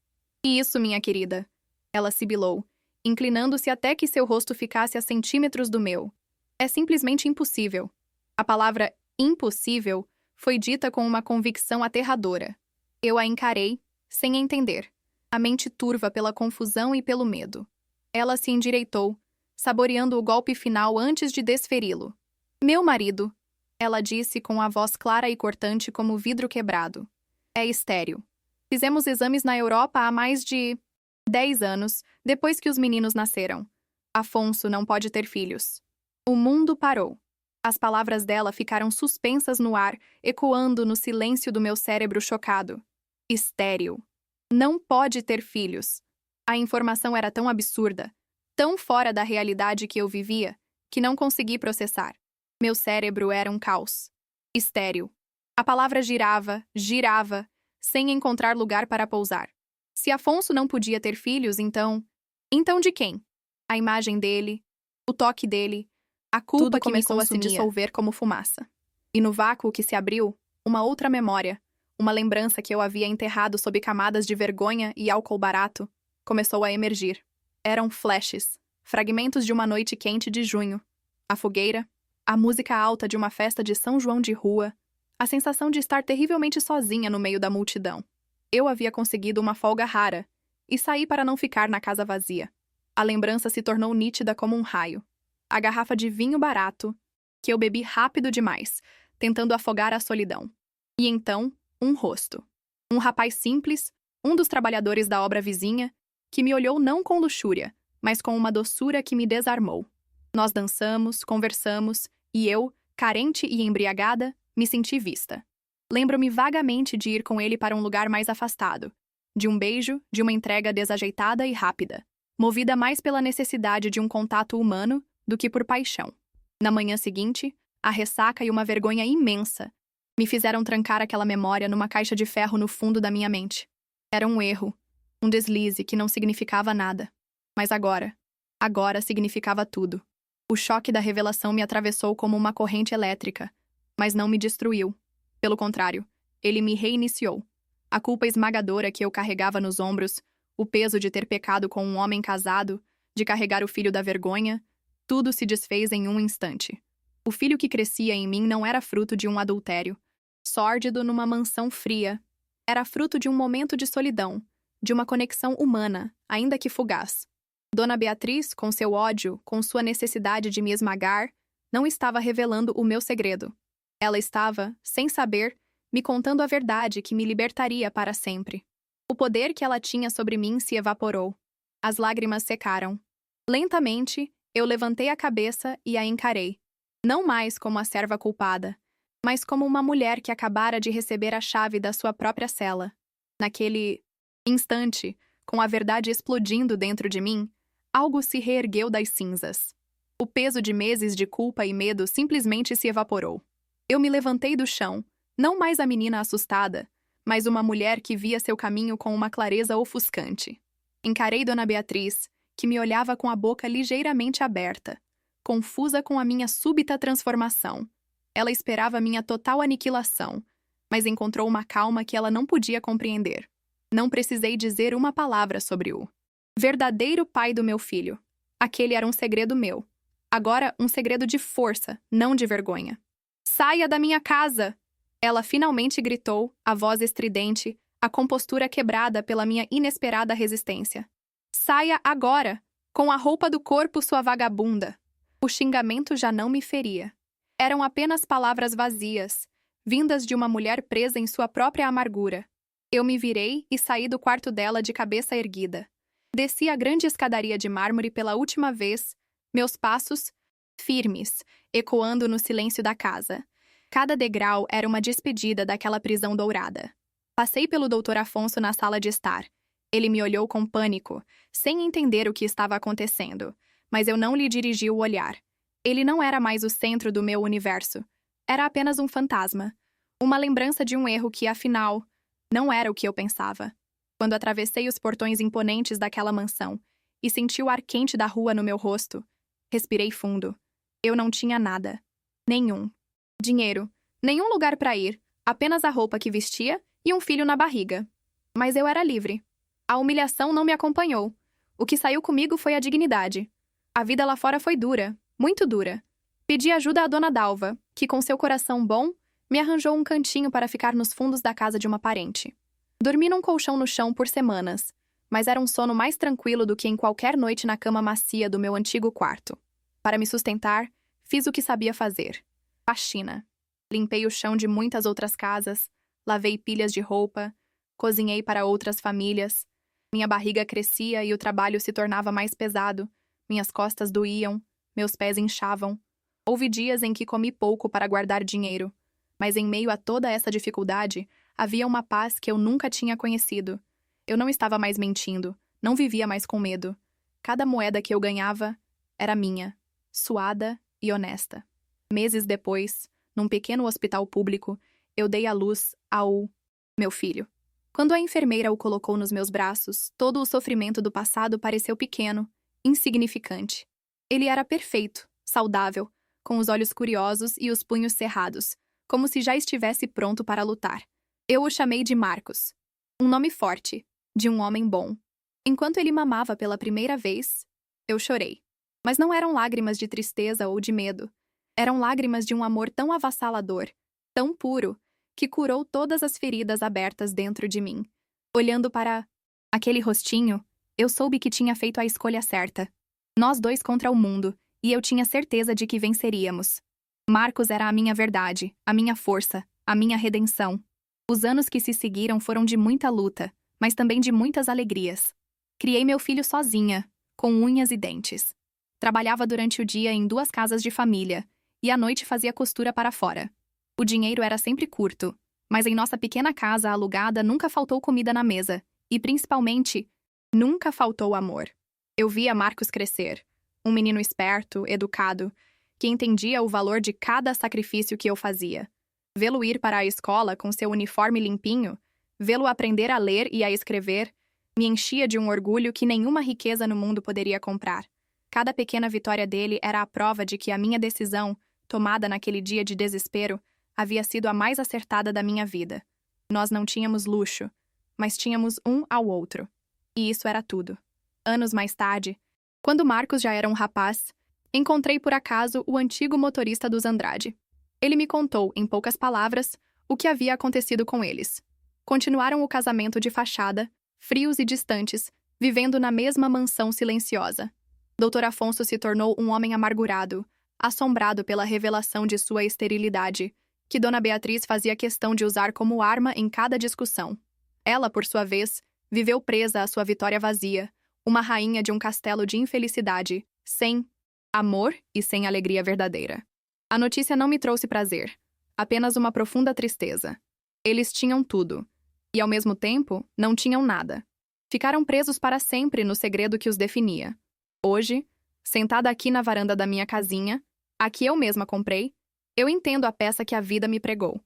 E isso, minha querida? Ela sibilou, inclinando-se até que seu rosto ficasse a centímetros do meu. É simplesmente impossível. A palavra impossível foi dita com uma convicção aterradora. Eu a encarei, sem entender, a mente turva pela confusão e pelo medo. Ela se endireitou, saboreando o golpe final antes de desferi-lo. Meu marido, ela disse com a voz clara e cortante como vidro quebrado. É estéril. Fizemos exames na Europa há mais de 10 anos, depois que os meninos nasceram. Afonso não pode ter filhos. O mundo parou. As palavras dela ficaram suspensas no ar, ecoando no silêncio do meu cérebro chocado. Estéril. Não pode ter filhos. A informação era tão absurda, tão fora da realidade que eu vivia, que não consegui processar. Meu cérebro era um caos. Estéril. A palavra girava, girava, sem encontrar lugar para pousar. Se Afonso não podia ter filhos, então... Então de quem? A imagem dele, o toque dele, a culpa que começou a se dissolver como fumaça. E no vácuo que se abriu, uma outra memória, uma lembrança que eu havia enterrado sob camadas de vergonha e álcool barato, começou a emergir. Eram flashes, fragmentos de uma noite quente de junho. A fogueira, a música alta de uma festa de São João de rua, a sensação de estar terrivelmente sozinha no meio da multidão. Eu havia conseguido uma folga rara e saí para não ficar na casa vazia. A lembrança se tornou nítida como um raio. A garrafa de vinho barato, que eu bebi rápido demais, tentando afogar a solidão. E então, um rosto. Um rapaz simples, um dos trabalhadores da obra vizinha, que me olhou não com luxúria, mas com uma doçura que me desarmou. Nós dançamos, conversamos, e eu, carente e embriagada, me senti vista. Lembro-me vagamente de ir com ele para um lugar mais afastado, de um beijo, de uma entrega desajeitada e rápida, movida mais pela necessidade de um contato humano do que por paixão. Na manhã seguinte, a ressaca e uma vergonha imensa me fizeram trancar aquela memória numa caixa de ferro no fundo da minha mente. Era um erro, um deslize que não significava nada. Mas agora significava tudo. O choque da revelação me atravessou como uma corrente elétrica, mas não me destruiu. Pelo contrário, ele me reiniciou. A culpa esmagadora que eu carregava nos ombros, o peso de ter pecado com um homem casado, de carregar o filho da vergonha, tudo se desfez em um instante. O filho que crescia em mim não era fruto de um adultério, sórdido numa mansão fria. Era fruto de um momento de solidão, de uma conexão humana, ainda que fugaz. Dona Beatriz, com seu ódio, com sua necessidade de me esmagar, não estava revelando o meu segredo. Ela estava, sem saber, me contando a verdade que me libertaria para sempre. O poder que ela tinha sobre mim se evaporou. As lágrimas secaram. Lentamente, eu levantei a cabeça e a encarei. Não mais como a serva culpada, mas como uma mulher que acabara de receber a chave da sua própria cela. Naquele instante, com a verdade explodindo dentro de mim, algo se reergueu das cinzas. O peso de meses de culpa e medo simplesmente se evaporou. Eu me levantei do chão, não mais a menina assustada, mas uma mulher que via seu caminho com uma clareza ofuscante. Encarei Dona Beatriz, que me olhava com a boca ligeiramente aberta, confusa com a minha súbita transformação. Ela esperava minha total aniquilação, mas encontrou uma calma que ela não podia compreender. Não precisei dizer uma palavra sobre o verdadeiro pai do meu filho. Aquele era um segredo meu. Agora, um segredo de força, não de vergonha. Saia da minha casa! Ela finalmente gritou, a voz estridente, a compostura quebrada pela minha inesperada resistência. Saia agora! Com a roupa do corpo, sua vagabunda! O xingamento já não me feria. Eram apenas palavras vazias, vindas de uma mulher presa em sua própria amargura. Eu me virei e saí do quarto dela de cabeça erguida. Desci a grande escadaria de mármore pela última vez, meus passos, firmes, ecoando no silêncio da casa. Cada degrau era uma despedida daquela prisão dourada. Passei pelo Dr. Afonso na sala de estar. Ele me olhou com pânico, sem entender o que estava acontecendo, mas eu não lhe dirigi o olhar. Ele não era mais o centro do meu universo. Era apenas um fantasma. Uma lembrança de um erro que, afinal, não era o que eu pensava. Quando atravessei os portões imponentes daquela mansão e senti o ar quente da rua no meu rosto, respirei fundo. Eu não tinha nada. Nenhum. Dinheiro. Nenhum lugar para ir. Apenas a roupa que vestia e um filho na barriga. Mas eu era livre. A humilhação não me acompanhou. O que saiu comigo foi a dignidade. A vida lá fora foi dura. Muito dura. Pedi ajuda à dona Dalva, que, com seu coração bom, me arranjou um cantinho para ficar nos fundos da casa de uma parente. Dormi num colchão no chão por semanas, mas era um sono mais tranquilo do que em qualquer noite na cama macia do meu antigo quarto. Para me sustentar, fiz o que sabia fazer: faxina. Limpei o chão de muitas outras casas, lavei pilhas de roupa, cozinhei para outras famílias. Minha barriga crescia e o trabalho se tornava mais pesado. Minhas costas doíam, meus pés inchavam. Houve dias em que comi pouco para guardar dinheiro, mas em meio a toda essa dificuldade, havia uma paz que eu nunca tinha conhecido. Eu não estava mais mentindo, não vivia mais com medo. Cada moeda que eu ganhava era minha, suada e honesta. Meses depois, num pequeno hospital público, eu dei à luz ao meu filho. Quando a enfermeira o colocou nos meus braços, todo o sofrimento do passado pareceu pequeno, insignificante. Ele era perfeito, saudável, com os olhos curiosos e os punhos cerrados, como se já estivesse pronto para lutar. Eu o chamei de Marcos, um nome forte, de um homem bom. Enquanto ele mamava pela primeira vez, eu chorei. Mas não eram lágrimas de tristeza ou de medo. Eram lágrimas de um amor tão avassalador, tão puro, que curou todas as feridas abertas dentro de mim. Olhando para aquele rostinho, eu soube que tinha feito a escolha certa. Nós dois contra o mundo, e eu tinha certeza de que venceríamos. Marcos era a minha verdade, a minha força, a minha redenção. Os anos que se seguiram foram de muita luta, mas também de muitas alegrias. Criei meu filho sozinha, com unhas e dentes. Trabalhava durante o dia em 2 casas de família, e à noite fazia costura para fora. O dinheiro era sempre curto, mas em nossa pequena casa alugada nunca faltou comida na mesa, e principalmente, nunca faltou amor. Eu via Marcos crescer, um menino esperto, educado, que entendia o valor de cada sacrifício que eu fazia. Vê-lo ir para a escola com seu uniforme limpinho, vê-lo aprender a ler e a escrever, me enchia de um orgulho que nenhuma riqueza no mundo poderia comprar. Cada pequena vitória dele era a prova de que a minha decisão, tomada naquele dia de desespero, havia sido a mais acertada da minha vida. Nós não tínhamos luxo, mas tínhamos um ao outro. E isso era tudo. Anos mais tarde, quando Marcos já era um rapaz, encontrei por acaso o antigo motorista dos Andrade. Ele me contou, em poucas palavras, o que havia acontecido com eles. Continuaram o casamento de fachada, frios e distantes, vivendo na mesma mansão silenciosa. Dr. Afonso se tornou um homem amargurado, assombrado pela revelação de sua esterilidade, que Dona Beatriz fazia questão de usar como arma em cada discussão. Ela, por sua vez, viveu presa à sua vitória vazia, uma rainha de um castelo de infelicidade, sem amor e sem alegria verdadeira. A notícia não me trouxe prazer, apenas uma profunda tristeza. Eles tinham tudo, e ao mesmo tempo, não tinham nada. Ficaram presos para sempre no segredo que os definia. Hoje, sentada aqui na varanda da minha casinha, a que eu mesma comprei, eu entendo a peça que a vida me pregou.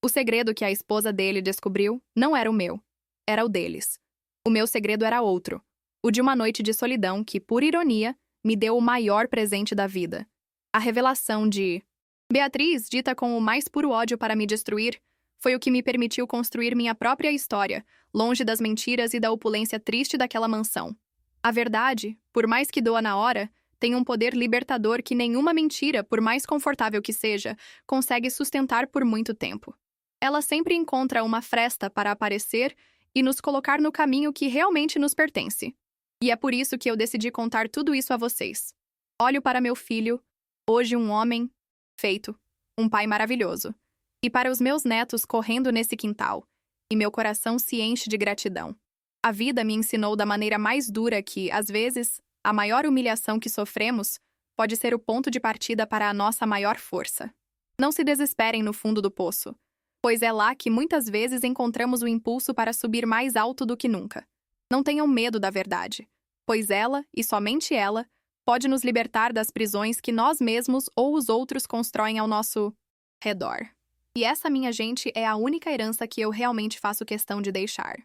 O segredo que a esposa dele descobriu não era o meu, era o deles. O meu segredo era outro, o de uma noite de solidão que, por ironia, me deu o maior presente da vida. A revelação de Beatriz, dita com o mais puro ódio para me destruir, foi o que me permitiu construir minha própria história, longe das mentiras e da opulência triste daquela mansão. A verdade, por mais que doa na hora, tem um poder libertador que nenhuma mentira, por mais confortável que seja, consegue sustentar por muito tempo. Ela sempre encontra uma fresta para aparecer e nos colocar no caminho que realmente nos pertence. E é por isso que eu decidi contar tudo isso a vocês. Olho para meu filho, hoje um homem feito, um pai maravilhoso, e para os meus netos correndo nesse quintal, e meu coração se enche de gratidão. A vida me ensinou da maneira mais dura que, às vezes, a maior humilhação que sofremos pode ser o ponto de partida para a nossa maior força. Não se desesperem no fundo do poço, pois é lá que muitas vezes encontramos o impulso para subir mais alto do que nunca. Não tenham medo da verdade, pois ela, e somente ela, pode nos libertar das prisões que nós mesmos ou os outros constroem ao nosso redor. E essa, minha gente, é a única herança que eu realmente faço questão de deixar.